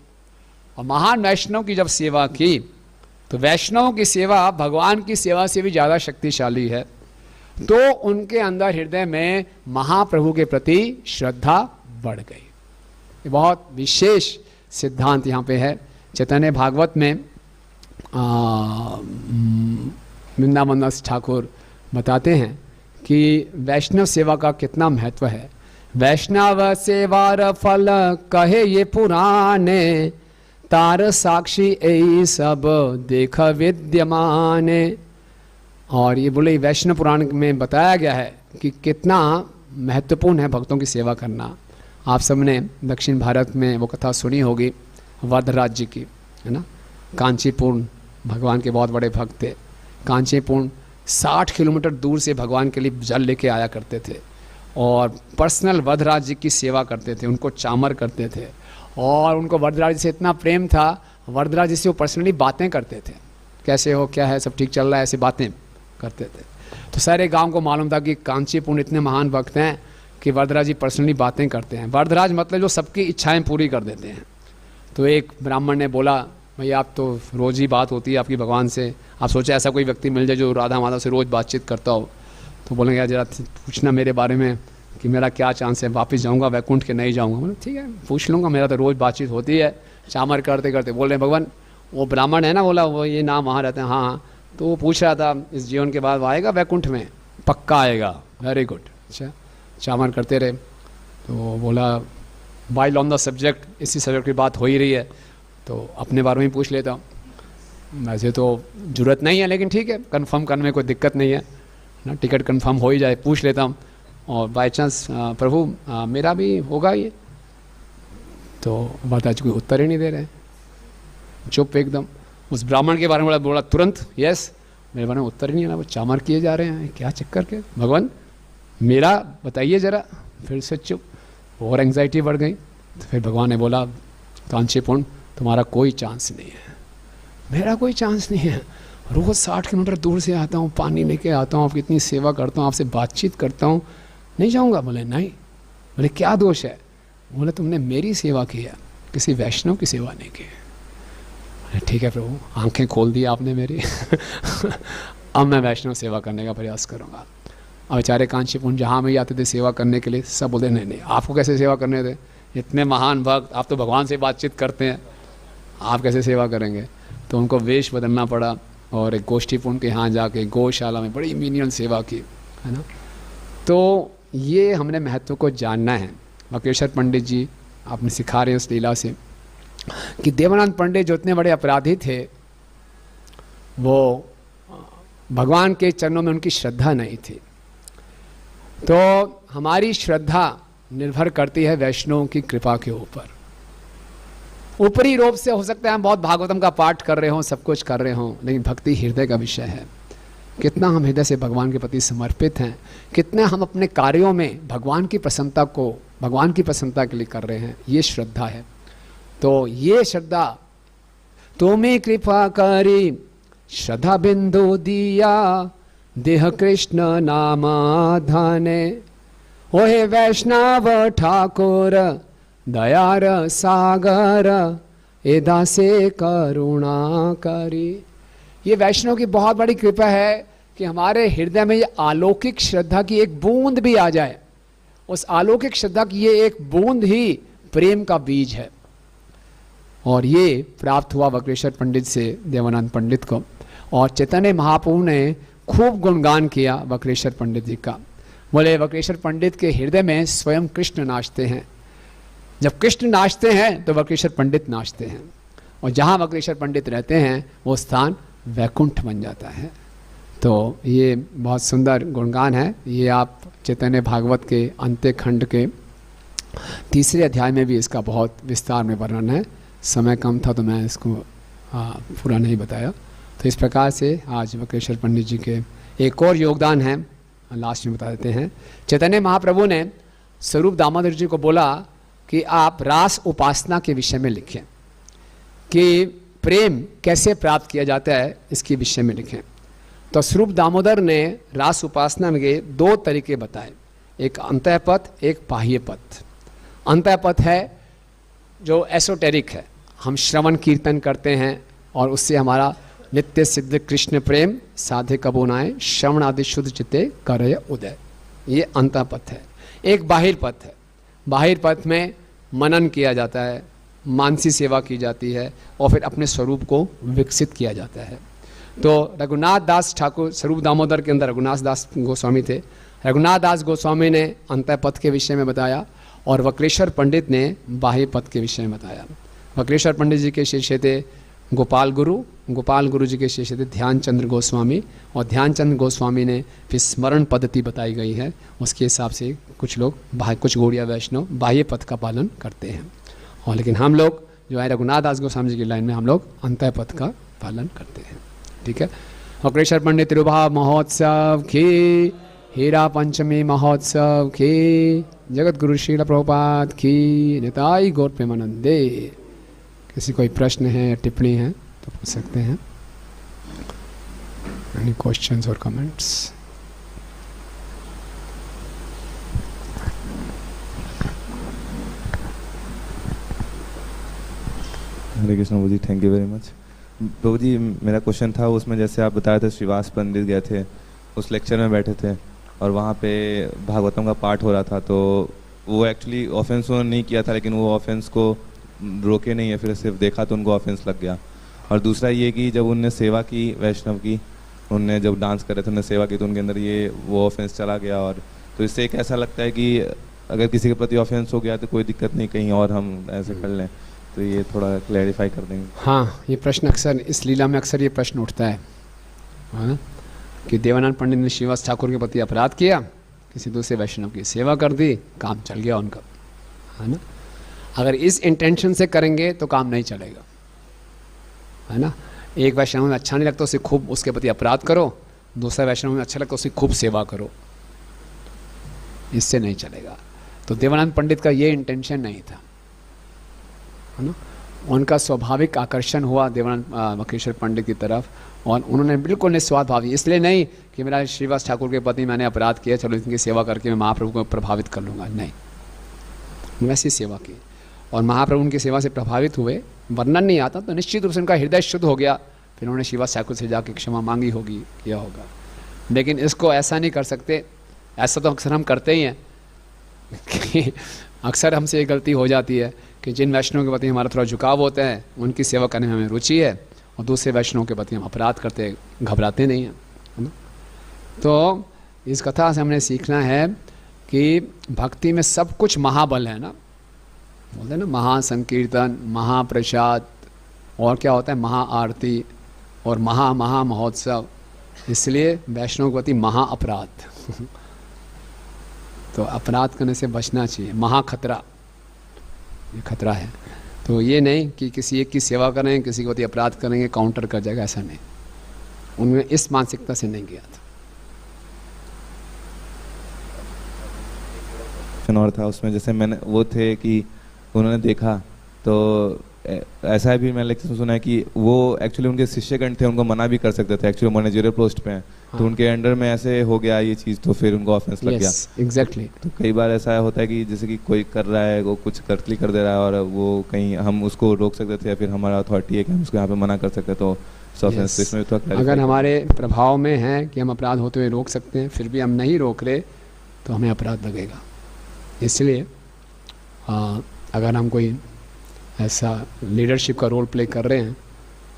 और महान वैष्णव की जब सेवा की तो वैष्णव की सेवा भगवान की सेवा से भी ज़्यादा शक्तिशाली है। तो उनके अंदर हृदय में महाप्रभु के प्रति श्रद्धा बढ़ गई। ये बहुत विशेष सिद्धांत यहाँ पे है। चैतन्य भागवत में वृंदावन दास ठाकुर बताते हैं कि वैष्णव सेवा का कितना महत्व है। वैष्णव सेवार फल कहे ये पुराने, तार साक्षी यही सब देख विद्यमाने। और ये बोले वैष्णव पुराण में बताया गया है कि कितना महत्वपूर्ण है भक्तों की सेवा करना। आप सबने दक्षिण भारत में वो कथा सुनी होगी वरदराज जी की, है ना। कांचीपुर भगवान के बहुत बड़े भक्त थे। कांचीपुर 60 किलोमीटर दूर से भगवान के लिए जल लेके आया करते थे और पर्सनल वरदराज जी की सेवा करते थे, उनको चामर करते थे। और उनको वरदराज जी से इतना प्रेम था, वरदराज जी से वो पर्सनली बातें करते थे, कैसे हो, क्या है, सब ठीक चल रहा है, ऐसे बातें करते थे। तो सारे गांव को मालूम था कि कांचीपुर इतने महान भक्त हैं कि वरदराज जी पर्सनली बातें करते हैं। वरदराज मतलब जो सबकी इच्छाएं पूरी कर देते हैं। तो एक ब्राह्मण ने बोला, भैया आप तो रोज़ ही बात होती है आपकी भगवान से, आप सोचे ऐसा कोई व्यक्ति मिल जाए जो राधा माधव से रोज़ बातचीत करता हो। तो बोलेंगे यार जरा पूछना मेरे बारे में कि मेरा क्या चांस है, वापस जाऊंगा वैकुंठ के नहीं जाऊंगा। बोले ठीक है पूछ लूँगा, मेरा तो रोज़ बातचीत होती है। चामर करते करते बोल रहे भगवान, वो ब्राह्मण है ना, बोला वो ये नाम वहाँ रहते हैं, हाँ। तो वो पूछ रहा था इस जीवन के बाद वो आएगा वैकुंठ में, पक्का आएगा, वेरी गुड। अच्छा चामर करते रहे। तो बोला वाइल ऑन द सब्जेक्ट, इसी सब्जेक्ट की बात हो ही रही है तो अपने बारे में ही पूछ लेता हूँ। वैसे तो जरूरत नहीं है लेकिन ठीक है, कंफर्म करने में कोई दिक्कत नहीं है ना, टिकट कंफर्म हो ही जाए, पूछ लेता हूँ। और बाई चांस प्रभु मेरा भी होगा ये, तो वरदाज कोई उत्तर ही नहीं दे रहे, चुप एकदम। उस ब्राह्मण के बारे में बोला तुरंत यस, मेरे बारे में उत्तर ही नहीं है ना, वो चामर किए जा रहे हैं, क्या चक्कर के, भगवान मेरा बताइए ज़रा। फिर से चुप, और एंग्जाइटी बढ़ गई। तो फिर भगवान ने बोला कांचीपुर तुम्हारा कोई चांस नहीं है, मेरा कोई चांस नहीं है। रोज़ 60 किलोमीटर दूर से आता हूँ, पानी लेके आता हूँ, आपकी इतनी सेवा करता हूँ, आपसे बातचीत करता हूँ, नहीं जाऊँगा। बोले नहीं। बोले क्या दोष है? बोले तुमने मेरी सेवा की है, किसी वैष्णव की सेवा नहीं की। ठीक है प्रभु, आंखें खोल दी आपने मेरी अब मैं वैष्णव सेवा करने का प्रयास करूँगा। और बेचारे कांचीपुर जहाँ में आते थे सेवा करने के लिए, सब बोलते नहीं नहीं आपको कैसे सेवा करने थे, इतने महान भक्त, आप तो भगवान से बातचीत करते हैं, आप कैसे सेवा करेंगे। तो उनको वेश बदलना पड़ा और एक गोष्ठीपुर के यहाँ जाके गौशाला में बड़ी मीनियल सेवा की, है ना। तो ये हमने महत्व को जानना है। वक्रेश्वर पंडित जी आपने सिखा रहे हैं उस लीला से कि देवानंद पंडित जो इतने बड़े अपराधी थे, वो भगवान के चरणों में उनकी श्रद्धा नहीं थी। तो हमारी श्रद्धा निर्भर करती है वैष्णवों की कृपा के ऊपर। ऊपरी रूप से हो सकता है हम बहुत भागवतम का पाठ कर रहे हों, सब कुछ कर रहे हों, लेकिन भक्ति हृदय का विषय है। कितना हम हृदय से भगवान के प्रति समर्पित हैं, कितना हम अपने कार्यों में भगवान की प्रसन्नता को, भगवान की प्रसन्नता के लिए कर रहे हैं, ये श्रद्धा है। तो ये श्रद्धा तुम्हें कृपा करी श्रद्धा बिंदु दिया, देह कृष्ण नामाधाने, ओहे वैष्णव ठाकुर दयार सागर, एदा से करुणा करी। ये वैष्णव की बहुत बड़ी कृपा है कि हमारे हृदय में ये अलौकिक श्रद्धा की एक बूंद भी आ जाए। उस अलौकिक श्रद्धा की ये एक बूंद ही प्रेम का बीज है। और ये प्राप्त हुआ वक्रेश्वर पंडित से देवानंद पंडित को। और चैतन्य महाप्रभु ने खूब गुणगान किया वक्रेश्वर पंडित जी का। बोले वक्रेश्वर पंडित के हृदय में स्वयं कृष्ण नाचते हैं। जब कृष्ण नाचते हैं तो वक्रेश्वर पंडित नाचते हैं, और जहाँ वक्रेश्वर पंडित रहते हैं वो स्थान वैकुंठ बन जाता है। तो ये बहुत सुंदर गुणगान है। ये आप चैतन्य भागवत के अंत्य खंड के 3 अध्याय में भी इसका बहुत विस्तार में वर्णन है। समय कम था तो मैं इसको पूरा नहीं बताया। तो इस प्रकार से आज वक्रेश्वर पंडित जी के एक और योगदान है, लास्ट में बता देते हैं। चैतन्य महाप्रभु ने स्वरूप दामोदर जी को बोला कि आप रास उपासना के विषय में लिखें, कि प्रेम कैसे प्राप्त किया जाता है इसके विषय में लिखें। तो स्वरूप दामोदर ने रास उपासना के 2 तरीके बताए, एक अंतःपथ, एक बाह्यपथ। अंतःपथ है जो एसोटेरिक है, हम श्रवण कीर्तन करते हैं और उससे हमारा नित्य सिद्ध कृष्ण प्रेम साधे कबोनाए श्रवण आदि शुद्ध चित्ते करे उदय, ये अंतःपथ है। एक बाहिर पथ है, बाहिर पथ में मनन किया जाता है, मानसी सेवा की जाती है और फिर अपने स्वरूप को विकसित किया जाता है। तो रघुनाथ दास ठाकुर, स्वरूप दामोदर के अंदर रघुनाथ दास गोस्वामी थे, रघुनाथ दास गोस्वामी ने अंतःपथ के विषय में बताया और वक्रेश्वर पंडित ने बाह्य पथ के विषय में बताया। वक्रेश्वर पंडित जी के शिष्य थे गोपाल गुरु जी के शिष्य थे ध्यानचंद्र गोस्वामी, और ध्यानचंद्र गोस्वामी ने फिर स्मरण पद्धति बताई गई है, उसके हिसाब से कुछ लोग कुछ गौड़िया वैष्णव बाह्य पथ का पालन करते हैं, और लेकिन हम लोग जो है रघुनाथ दास गोस्वामी जी की लाइन में हम लोग अंतः पथ का पालन करते हैं। ठीक है। वक्रेश्वर पंडित तिरुभाव महोत्सव की, हीरा पंचमी महोत्सव की, जगत गुरु श्रील प्रभुपाद की, निताई गौर प्रेमानंदे। किसी कोई प्रश्न है या टिप्पणी है तो पूछ सकते हैं। एनी क्वेश्चंस और comments? Hare Krishna Prabhu ji, thank you very much. Prabhu ji, मेरा क्वेश्चन था उसमें जैसे आप बता रहे थे श्रीवास पंडित गए थे, उस लेक्चर में बैठे थे और वहाँ पे भागवतम का पाठ हो रहा था, तो वो एक्चुअली ऑफेंस उन्होंने नहीं किया था, लेकिन वो ऑफेंस को रोके नहीं है, फिर सिर्फ देखा तो उनको ऑफेंस लग गया। और दूसरा ये कि जब उनने सेवा की वैष्णव की, उनने जब डांस करे थे, उन्होंने सेवा की, तो उनके अंदर ये वो ऑफेंस चला गया। और तो इससे एक ऐसा लगता है कि अगर किसी के प्रति ऑफेंस हो गया तो कोई दिक्कत नहीं, कहीं और हम ऐसे कर लें, तो ये थोड़ा क्लैरिफाई कर देंगे। हाँ, ये प्रश्न अक्सर इस लीला में अक्सर ये प्रश्न उठता है, हाँ, कि देवानंद पंडित ने श्रीवास ठाकुर के प्रति अपराध किया, किसी दूसरे वैष्णव की सेवा कर दी, काम चल गया उनका, है ना। अगर इस इंटेंशन से करेंगे तो काम नहीं चलेगा, है ना। एक वैष्णव में अच्छा नहीं लगता उसे खूब उसके प्रति अपराध करो, दूसरा वैष्णव में अच्छा लगता उसे खूब सेवा करो, इससे नहीं चलेगा। तो देवानंद पंडित का ये इंटेंशन नहीं था, है ना। उनका स्वाभाविक आकर्षण हुआ देवानंद वक्रेश्वर पंडित की तरफ, और उन्होंने बिल्कुल निस्वार्थ भाव, इसलिए नहीं कि मेरा श्रीवास ठाकुर के प्रति मैंने अपराध किया, चलो इनकी सेवा करके मैं महाप्रभु को प्रभावित कर लूँगा, नहीं, वैसी सेवा की। और महाप्रभु उनकी सेवा से प्रभावित हुए, वर्णन नहीं आता, तो निश्चित रूप से उनका हृदय शुद्ध हो गया, फिर उन्होंने श्रीवास ठाकुर से जाके क्षमा मांगी होगी, किया होगा। लेकिन इसको ऐसा नहीं कर सकते, ऐसा तो अक्सर हम करते ही हैं कि अक्सर हमसे ये गलती हो जाती है कि जिन वैष्णव के प्रति हमारा थोड़ा झुकाव होता है, उनकी सेवा करने में हमें रुचि है, और दूसरे वैष्णव के प्रति हम अपराध करते, घबराते नहीं हैं, है ना। तो इस कथा से हमने सीखना है कि भक्ति में सब कुछ महाबल है ना, बोलते हैं ना, महासंकीर्तन, महाप्रसाद, और क्या होता है, महाआरती और महा महोत्सव। इसलिए वैष्णव के प्रति महा अपराध तो अपराध करने से बचना चाहिए, महाखतरा, ये खतरा है। तो ये नहीं कि किसी एक की सेवा करें, किसी के प्रति अपराध करेंगे, काउंटर कर जाएगा, ऐसा नहीं, उनमें इस मानसिकता से नहीं गया था। और था उसमें जैसे मैंने वो थे कि उन्होंने देखा, तो ऐसा भी मैंने लेक्चर में सुना है कि वो एक्चुअली उनके शिष्यगण थे, उनको मना भी कर सकते थे, एक्चुअली मैनेजरियल पोस्ट पे हैं, तो उनके अंडर में ऐसे हो गया ये चीज़, तो फिर उनको ऑफेंस लग गया। एग्जैक्टली। तो कई बार ऐसा होता है कि जैसे कि कोई कर रहा है, वो कुछ गलती कर दे रहा है, और वो कहीं हम उसको रोक सकते थे, या फिर हमारा अथॉरिटी है कि हम उसको यहाँ पे मना कर सकते, तो ऑफेंस इसमें तो अगर हमारे प्रभाव में है कि हम अपराध होते हुए रोक सकते हैं, फिर भी हम नहीं रोक रहे, तो हमें अपराध लगेगा। इसलिए अगर हम कोई ऐसा लीडरशिप का रोल प्ले कर रहे हैं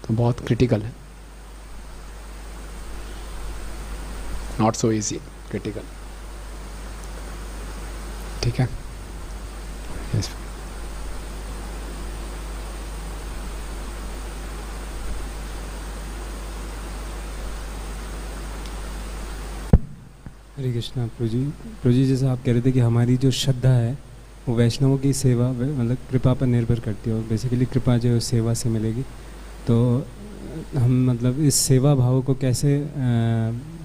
तो बहुत क्रिटिकल है, नॉट सो इजी, क्रिटिकल। ठीक है। yes. हरे कृष्णा। प्रभु जी जैसा आप कह रहे थे कि हमारी जो श्रद्धा है वो वैष्णवों की सेवा मतलब कृपा पर निर्भर करती है, और बेसिकली कृपा जो है सेवा से मिलेगी। तो हम मतलब इस सेवा भाव को कैसे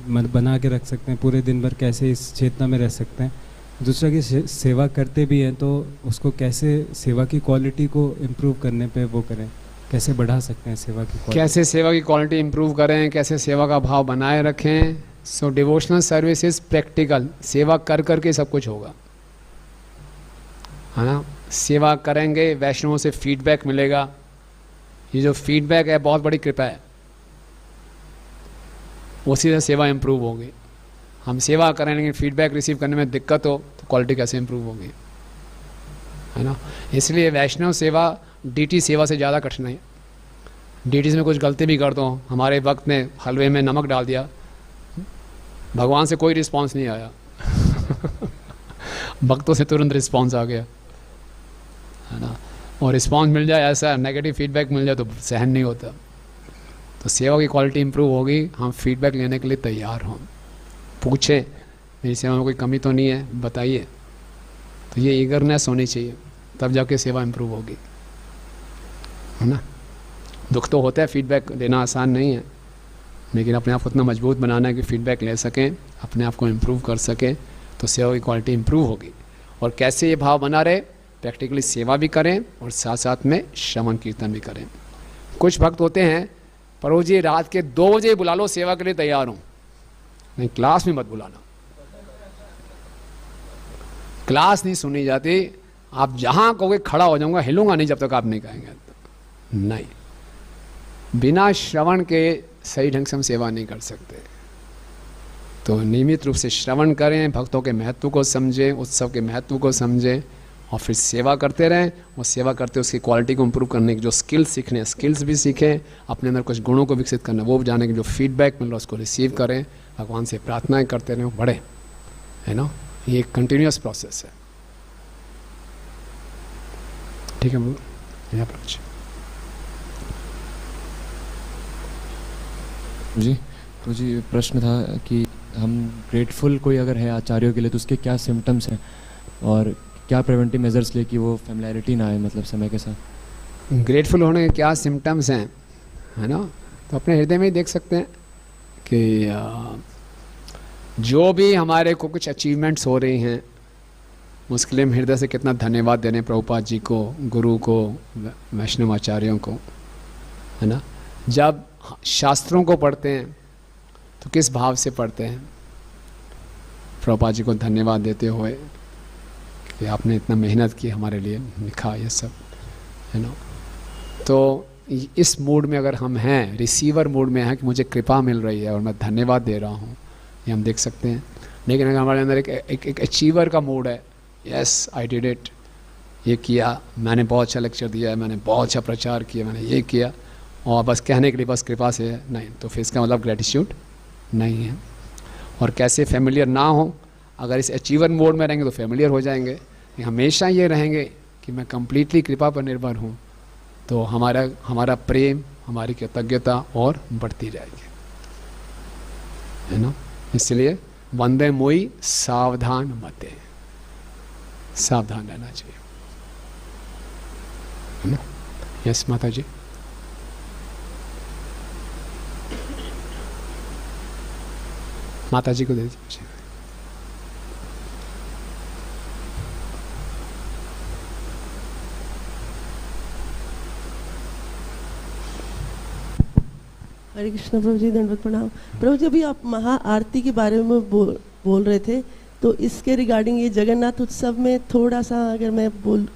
बना के रख सकते हैं, पूरे दिन भर कैसे इस चेतना में रह सकते हैं, दूसरा की सेवा करते भी हैं तो उसको कैसे सेवा की क्वालिटी को इम्प्रूव करने पे वो करें, कैसे बढ़ा सकते हैं सेवा की क्वालिटी? कैसे सेवा की क्वालिटी इंप्रूव करें, कैसे सेवा का भाव बनाए रखें। सो डिवोशनल सर्विस इज प्रैक्टिकल, सेवा कर करके सब कुछ होगा, है ना। सेवा करेंगे, वैष्णवों से फीडबैक मिलेगा, ये जो फीडबैक है बहुत बड़ी कृपा है, उसी से सेवा इंप्रूव होगी। हम सेवा करें लेकिन फीडबैक रिसीव करने में दिक्कत हो तो क्वालिटी कैसे इंप्रूव होगी, है ना। इसलिए वैष्णव सेवा डीटी सेवा से ज़्यादा कठिन है। डीटी में कुछ गलती भी कर दो, हमारे वक्त में हलवे में नमक डाल दिया, भगवान से कोई रिस्पांस नहीं आया भक्तों से तुरंत रिस्पांस आ गया, है ना। और रिस्पांस मिल जाए, ऐसा नेगेटिव फीडबैक मिल जाए तो सहन नहीं होता। तो सेवा की क्वालिटी इंप्रूव होगी, हम फीडबैक लेने के लिए तैयार हों, पूछें मेरी सेवा में कोई कमी तो नहीं है, बताइए। तो ये ईगरनेस होनी चाहिए, तब जाके सेवा इंप्रूव होगी, है ना। दुख तो होता है, फीडबैक लेना आसान नहीं है, लेकिन अपने आप को इतना मजबूत बनाना है कि फीडबैक ले सकें, अपने आप को इम्प्रूव कर सकें, तो सेवा की क्वालिटी इंप्रूव होगी। और कैसे ये भाव बना रहे, प्रैक्टिकली सेवा भी करें और साथ साथ में श्रवण कीर्तन भी करें। कुछ भक्त होते हैं, प्रभु जी रात के 2 बजे बुला लो, सेवा के लिए तैयार हूँ, नहीं क्लास में मत बुलाना, क्लास नहीं सुनी जाती, आप जहाँ कहोगे खड़ा हो जाऊंगा, हिलूंगा नहीं जब तक आप नहीं कहेंगे। नहीं, बिना श्रवण के सही ढंग से हम सेवा नहीं कर सकते। तो नियमित रूप से श्रवण करें, भक्तों के महत्व को समझें, उत्सव के महत्व को समझें और फिर सेवा करते रहें। और सेवा करते उसकी क्वालिटी को इम्प्रूव करने की जो स्किल्स सीखने, स्किल्स भी सीखें, अपने अंदर कुछ गुणों को विकसित करना वो भी जाने की, जो फीडबैक मिल रहा है उसको रिसीव करें, भगवान से प्रार्थनाएं करते रहें, बढ़े, है ना। ये एक कंटिन्यूस प्रोसेस है, ठीक है। यहाँ पर जी प्रश्न था कि हम ग्रेटफुल कोई अगर है आचार्यों के लिए तो उसके क्या सिम्टम्स हैं और क्या प्रिवेंटिव मेजर्स ले कि वो फैमिलियरिटी ना आए, मतलब समय के साथ। ग्रेटफुल होने के क्या सिम्टम्स हैं, है ना। तो अपने हृदय में ही देख सकते हैं कि जो भी हमारे को कुछ अचीवमेंट्स हो रही हैं उसके लिए हम हृदय से कितना धन्यवाद दे रहे हैं प्रभुपाद जी को, गुरु को, वैष्णव आचार्यों को, है ना। जब शास्त्रों को पढ़ते हैं तो किस भाव से पढ़ते हैं, प्रभुपाद जी को धन्यवाद देते हुए कि आपने इतना मेहनत की हमारे लिए, लिखा ये सब, है ना। तो इस मूड में अगर हम हैं, रिसीवर मूड में हैं कि मुझे कृपा मिल रही है और मैं धन्यवाद दे रहा हूँ, ये हम देख सकते हैं। लेकिन अगर हमारे अंदर एक अचीवर का मूड है, यस आई डिड इट, ये किया मैंने, बहुत अच्छा लेक्चर दिया है मैंने, बहुत अच्छा प्रचार किया मैंने, ये किया, और बस कहने के लिए बस कृपा से है, नहीं, तो फिर इसका मतलब ग्रेटिट्यूड नहीं है। और कैसे फेमिलियर ना हो, अगर इस अचीवर मोड में रहेंगे तो फेमिलियर हो जाएंगे, हमेशा ये रहेंगे कि मैं कंप्लीटली कृपा पर निर्भर हूँ, तो हमारा प्रेम, हमारी कृतज्ञता और बढ़ती जाएगी, है ना। इसलिए वंदे मोई सावधान मते, सावधान रहना चाहिए, है ना। यस माता जी। माता जी को दे दीजिए। हरे कृष्ण प्रभु जी, दंडवत प्रणाम। प्रभु जी, अभी आप महा आरती के बारे में बोल रहे थे, तो इसके रिगार्डिंग ये जगन्नाथ उत्सव में थोड़ा सा अगर मैं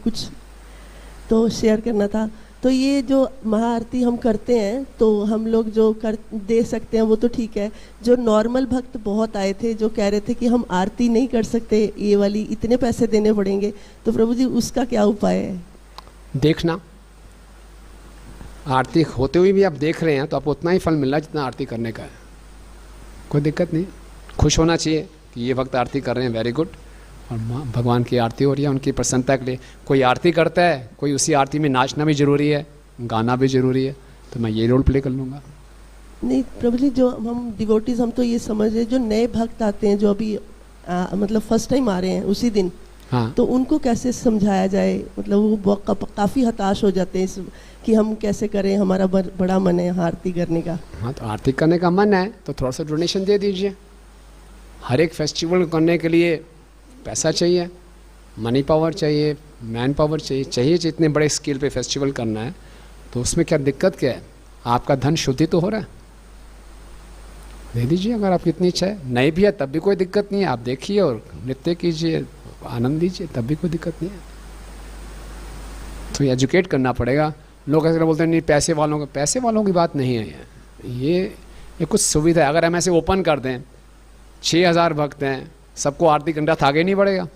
कुछ तो शेयर करना था। तो ये जो महाआरती हम करते हैं तो हम लोग जो दे सकते हैं वो तो ठीक है। जो नॉर्मल भक्त बहुत आए थे जो कह रहे थे कि हम आरती नहीं कर सकते, ये वाली इतने पैसे देने पड़ेंगे, तो प्रभु जी उसका क्या उपाय है? देखना, आरती होते हुए भी आप देख रहे हैं तो आपको उतना ही फल मिल रहा है जितना आरती करने का है, कोई दिक्कत नहीं। खुश होना चाहिए कि ये भक्त आरती कर रहे हैं, वेरी गुड, और भगवान की आरती हो रही है उनकी प्रसन्नता के लिए। कोई आरती करता है, कोई उसी आरती में नाचना भी ज़रूरी है, गाना भी ज़रूरी है, तो मैं ये रोल प्ले कर लूँगा। नहीं प्रभु जी, जो हम डिवोटीज हम तो ये समझ रहे, जो नए भक्त आते हैं जो अभी मतलब फर्स्ट टाइम आ रहे हैं उसी दिन, हाँ। तो उनको कैसे समझाया जाए, मतलब वो काफ़ी हताश हो जाते हैं इस कि हम कैसे करें, हमारा बड़ा मन है आरती करने का। हाँ, तो आरती करने का मन है तो थोड़ा सा डोनेशन दे दीजिए। हर एक फेस्टिवल करने के लिए पैसा चाहिए, मनी पावर चाहिए, मैन पावर चाहिए जितने बड़े स्केल पे फेस्टिवल करना है। तो उसमें क्या दिक्कत क्या है? आपका धन शुद्धि तो हो रहा है, दे दीजिए अगर आपकी इतनी इच्छा है। नहीं भी है तब भी कोई दिक्कत नहीं है, आप देखिए और नृत्य कीजिए, आनंद लीजिए, तब भी कोई दिक्कत नहीं है। तो एजुकेट करना पड़ेगा। लोग ऐसे बोलते हैं नहीं पैसे वालों की बात नहीं है ये कुछ सुविधा है। अगर हम ऐसे ओपन कर दें 6000 भक्त हैं, सबको आरती करना था आगे नहीं बढ़ेगा।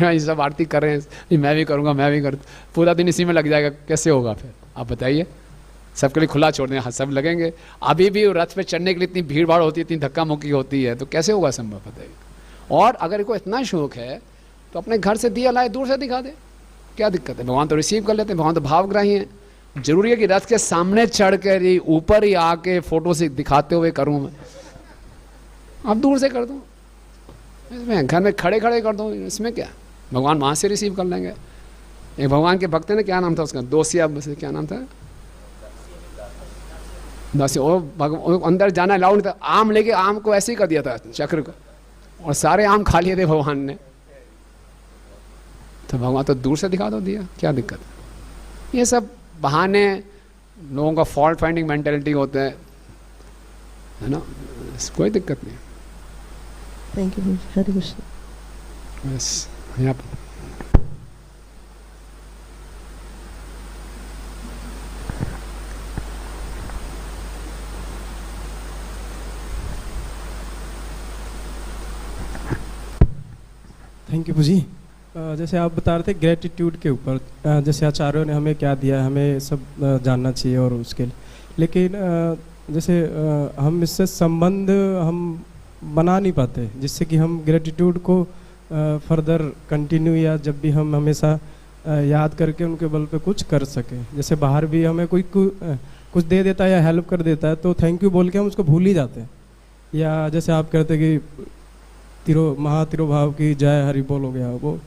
ये सब आरती कर रहे हैं, मैं भी करूँगा, मैं भी पूरा दिन इसी में लग जाएगा, कैसे होगा फिर आप बताइए? सबके लिए खुला छोड़ दें, हाँ सब लगेंगे। अभी भी रथ पे चढ़ने के लिए इतनी भीड़ भाड़ होती है, इतनी धक्का मुक्की होती है, तो कैसे होगा संभव बताइए? और अगर इनको इतना शौक है तो अपने घर से दिया लाए, दूर से दिखा दे, क्या दिक्कत है? भगवान तो रिसीव कर लेते हैं, भगवान तो भावग्राही हैं। जरूरी है कि रथ के सामने चढ़ कर ही ऊपर ही आके फोटो से दिखाते हुए करूँ मैं? आप दूर से कर दूँ, इसमें घर में खड़े खड़े कर दूँ, इसमें क्या? भगवान वहाँ से रिसीव कर लेंगे। एक भगवान के भक्त ने, क्या नाम था उसका, दोसिया से क्या नाम था, अंदर जाना अलाउड नहीं था, आम लेके आम को ऐसे ही कर दिया था चक्र को, और सारे आम खा लिए थे भगवान ने। तो भगवान तो दूर से दिखा दो दिया, क्या दिक्कत है? ये सब बहाने, लोगों का फॉल्ट फाइंडिंग मेंटेलिटी होता है ना, कोई दिक्कत नहीं। थैंक यू, हरे कृष्ण। बस यहाँ थैंक यू जी। जैसे आप बता रहे थे ग्रेटिट्यूड के ऊपर, जैसे आचार्यों ने हमें क्या दिया, हमें सब जानना चाहिए और उसके लिए, लेकिन जैसे हम इससे संबंध हम बना नहीं पाते जिससे कि हम ग्रेटिट्यूड को फर्दर कंटिन्यू, या जब भी हम हमेशा याद करके उनके बल पे कुछ कर सकें। जैसे बाहर भी हमें कोई कुछ दे देता है या हेल्प कर देता है तो थैंक यू बोल के हम उसको भूल ही जाते हैं। या जैसे आप कहते कि महातिरोभाव की जय हरि बोल हो गया, वो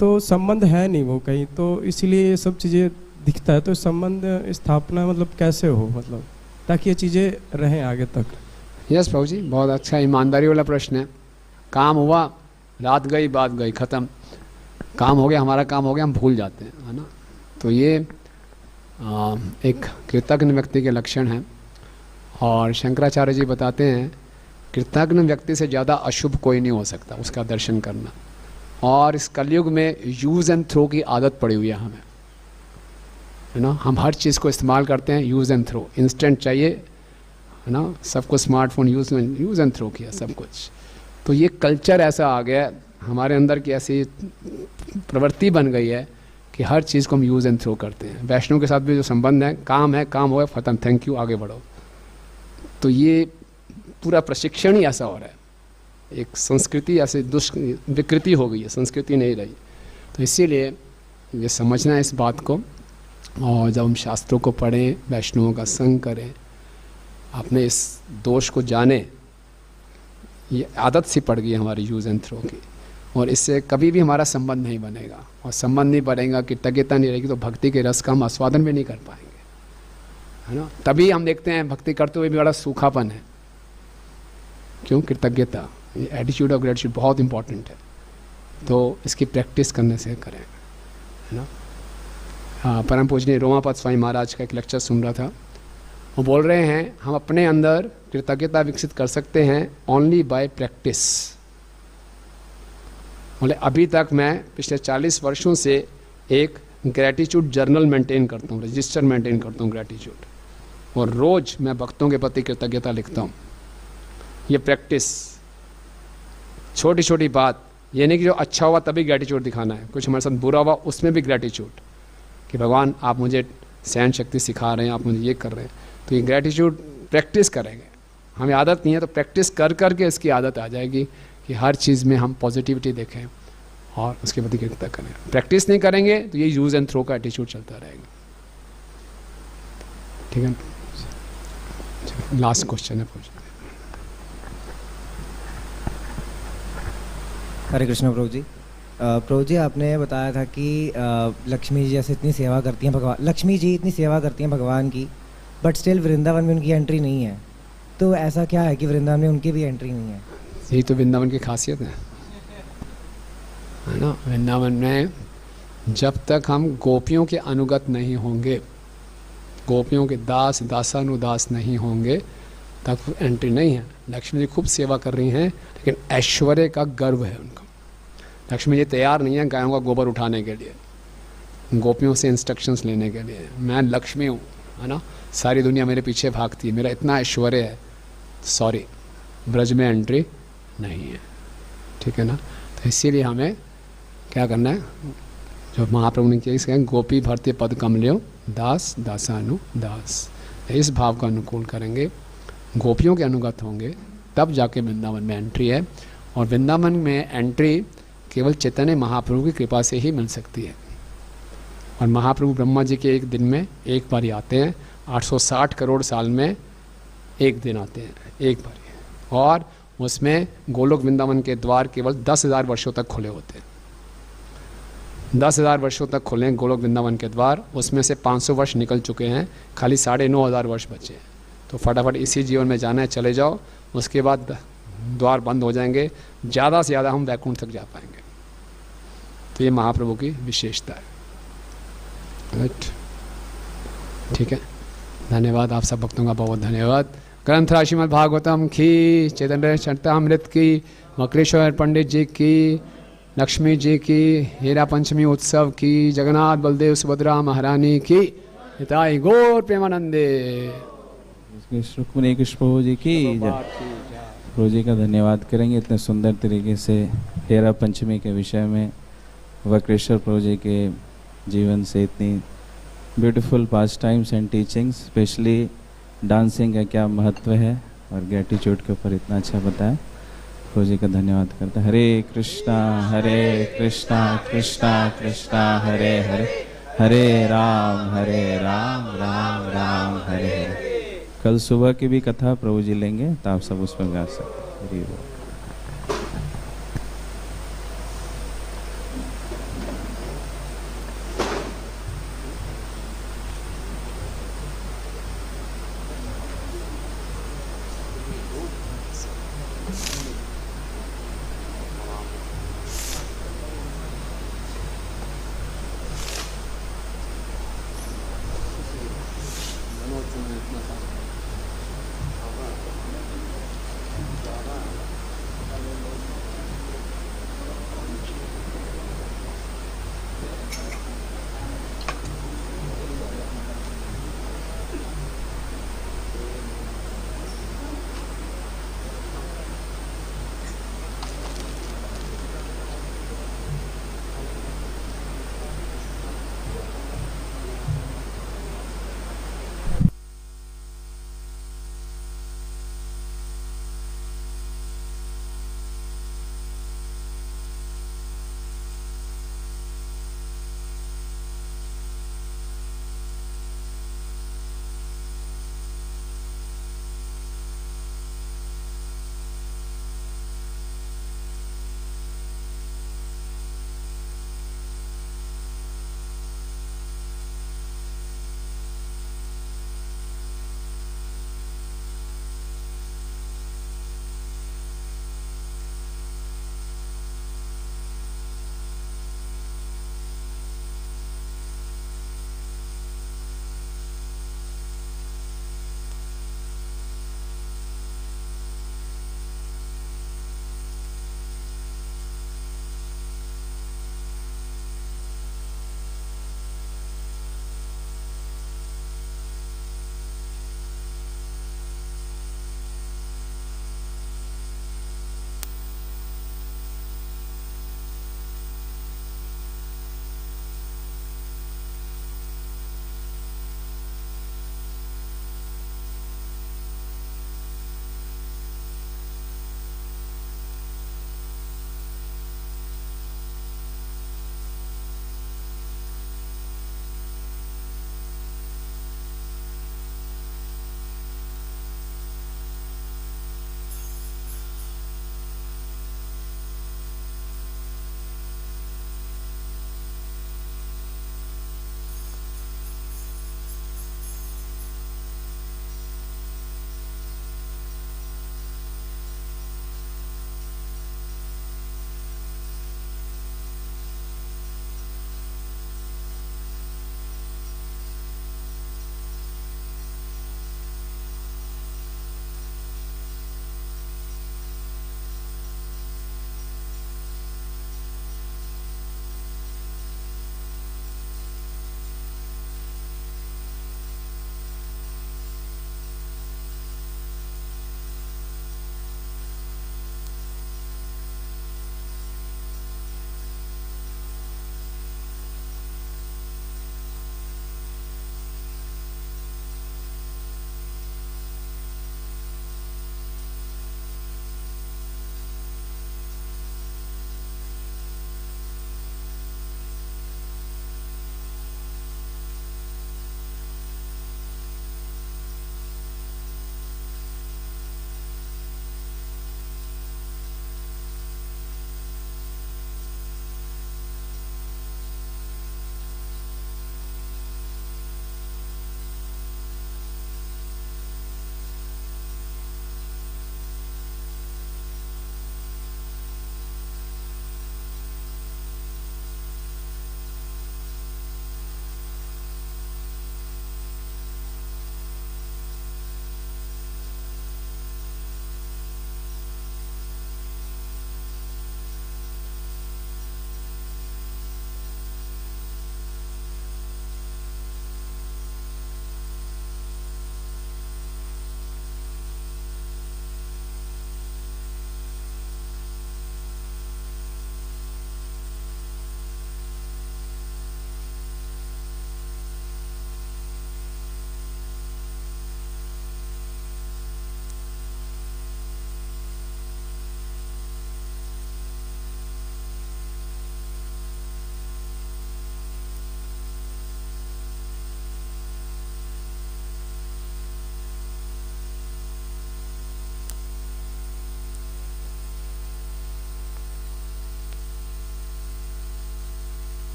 तो संबंध है नहीं वो कहीं, तो इसीलिए ये सब चीज़ें दिखता है। तो संबंध स्थापना मतलब कैसे हो, मतलब ताकि ये चीज़ें रहें आगे तक? यस प्रभु जी, बहुत अच्छा ईमानदारी वाला प्रश्न है। काम हुआ, रात गई, बात गई, ख़त्म, काम हो गया, हमारा काम हो गया, हम भूल जाते हैं, है ना। तो ये एक कृतज्ञ व्यक्ति के लक्षण हैं। और शंकराचार्य जी बताते हैं कृतज्ञ व्यक्ति से ज़्यादा अशुभ कोई नहीं हो सकता, उसका दर्शन करना। और इस कलयुग में यूज़ एंड थ्रो की आदत पड़ी हुई है हमें, है ना। हम हर चीज़ को इस्तेमाल करते हैं यूज़ एंड थ्रो, इंस्टेंट चाहिए, है ना। सबको स्मार्टफोन यूज़ एंड थ्रो किया सब कुछ। तो ये कल्चर ऐसा आ गया हमारे अंदर की, ऐसी प्रवृत्ति बन गई है कि हर चीज़ को हम यूज़ एंड थ्रो करते हैं। वैष्णव के साथ भी जो संबंध है, काम हो गया, ख़त्म, थैंक यू, आगे बढ़ो। तो ये पूरा प्रशिक्षण ही ऐसा हो रहा है, एक संस्कृति ऐसे विकृति हो गई है, संस्कृति नहीं रही। तो इसीलिए ये समझना है इस बात को, और जब हम शास्त्रों को पढ़ें, वैष्णवों का संग करें, अपने इस दोष को जाने, ये आदत सी पड़ गई है हमारी यूज़ एंड थ्रो की, और इससे कभी भी हमारा संबंध नहीं बनेगा। और संबंध नहीं बनेगा, कृतज्ञता नहीं रहेगी, तो भक्ति के रस का हम आस्वादन भी नहीं कर पाएंगे, है ना। तभी हम देखते हैं भक्ति करते हुए भी बड़ा सूखापन है, क्यों? कृतज्ञता, ये एटीट्यूड ऑफ ग्रेटिट्यूड बहुत इंपॉर्टेंट है। तो इसकी प्रैक्टिस करने से करें, है ना। हाँ, परम पूजनीय रोमापत स्वामी महाराज का एक लेक्चर सुन रहा था, वो बोल रहे हैं हम अपने अंदर कृतज्ञता विकसित कर सकते हैं ओनली बाय प्रैक्टिस। बोले अभी तक मैं पिछले 40 वर्षों से एक ग्रेटिट्यूड जर्नल मेंटेन करता हूँ, रजिस्टर मेंटेन करता हूँ ग्रेटिट्यूड, और रोज़ मैं भक्तों के प्रति कृतज्ञता लिखता हूँ। ये प्रैक्टिस, छोटी छोटी बात, ये नहीं कि जो अच्छा हुआ तभी ग्रेटिट्यूड दिखाना है, कुछ हमारे साथ बुरा हुआ उसमें भी ग्रेटिट्यूड, कि भगवान आप मुझे सहन शक्ति सिखा रहे हैं, आप मुझे ये कर रहे हैं। तो ये ग्रेटिट्यूड प्रैक्टिस करेंगे, हमें आदत नहीं है तो प्रैक्टिस कर करके इसकी आदत आ जाएगी कि हर चीज़ में हम पॉजिटिविटी देखें और उसके प्रति कृतज्ञता करें। प्रैक्टिस नहीं करेंगे तो ये यूज़ एंड थ्रो का एटीट्यूड चलता रहेगा। ठीक है, लास्ट क्वेश्चन है पूछना। हरे कृष्ण प्रभु जी। प्रभु जी, आपने बताया था कि लक्ष्मी जी जैसे इतनी सेवा करती हैं भगवान, लक्ष्मी जी इतनी सेवा करती हैं भगवान की, बट स्टिल वृंदावन में उनकी एंट्री नहीं है। तो ऐसा क्या है कि वृंदावन में उनकी भी एंट्री नहीं है? यही तो वृंदावन की खासियत है ना। वृंदावन में जब तक हम गोपियों के अनुगत नहीं होंगे, गोपियों के दास दासानुदास नहीं होंगे, तब एंट्री नहीं है। लक्ष्मी जी खूब सेवा कर रही हैं, लेकिन ऐश्वर्य का गर्व है उनका। लक्ष्मी जी तैयार नहीं है गायों का गोबर उठाने के लिए, गोपियों से इंस्ट्रक्शंस लेने के लिए। मैं लक्ष्मी हूँ, है ना, सारी दुनिया मेरे पीछे भागती है, मेरा इतना ऐश्वर्य है, सॉरी, ब्रज में एंट्री नहीं है, ठीक है ना। तो इसीलिए हमें क्या करना है, जो महाप्रभु ने किया, इसका गोपी भरते पद कमल्यो दास दासानु दास, इस भाव का अनुकूल करेंगे, गोपियों के अनुगत होंगे, तब जाके वृंदावन में एंट्री है। और वृंदावन में एंट्री केवल चैतन्य महाप्रभु की कृपा से ही मिल सकती है। और महाप्रभु ब्रह्मा जी के एक दिन में एक बार ही आते हैं, 860 करोड़ साल में एक दिन आते हैं, एक बार। और उसमें गोलोक वृंदावन के द्वार केवल 10,000 वर्षों तक खुले होते हैं। 10,000 वर्षों तक खुले हैं गोलोक वृंदावन के द्वार, उसमें से 500 वर्ष निकल चुके हैं, खाली 9,500 वर्ष बचे हैं। तो फटाफट इसी जीवन में जाना है, चले जाओ, उसके बाद द्वार बंद हो जाएंगे, ज़्यादा से ज़्यादा हम वैकुंठ तक जा पाएंगे। तो ये महाप्रभु की विशेषता है। राइट, ठीक है, धन्यवाद आप सब भक्तों का, बहुत धन्यवाद। ग्रंथ श्रीमद् भागवतम की, चैतन्य चरितामृत की, वक्रेश्वर पंडित जी की, लक्ष्मी जी की, हीरा पंचमी उत्सव की, जगन्नाथ बलदेव सुभद्रा महारानी की, हिताई गौर प्रेमानंदे। रुक्मिणी कृष्ण प्रभु जी की जय। प्रभु जी का धन्यवाद करेंगे इतने सुंदर तरीके से हेरा पंचमी के विषय में, वक्रेश्वर प्रभु जी के जीवन से इतनी beautiful past times and teachings, specially dancing का क्या महत्व है और ग्रेटिट्यूड के ऊपर इतना अच्छा बताया। प्रभु जी का धन्यवाद करता है। हरे कृष्णा कृष्णा कृष्णा हरे हरे, हरे राम राम राम हरे हरे। कल सुबह की भी कथा प्रभु जी लेंगे, तो आप सब उसमें गा सकते हैं।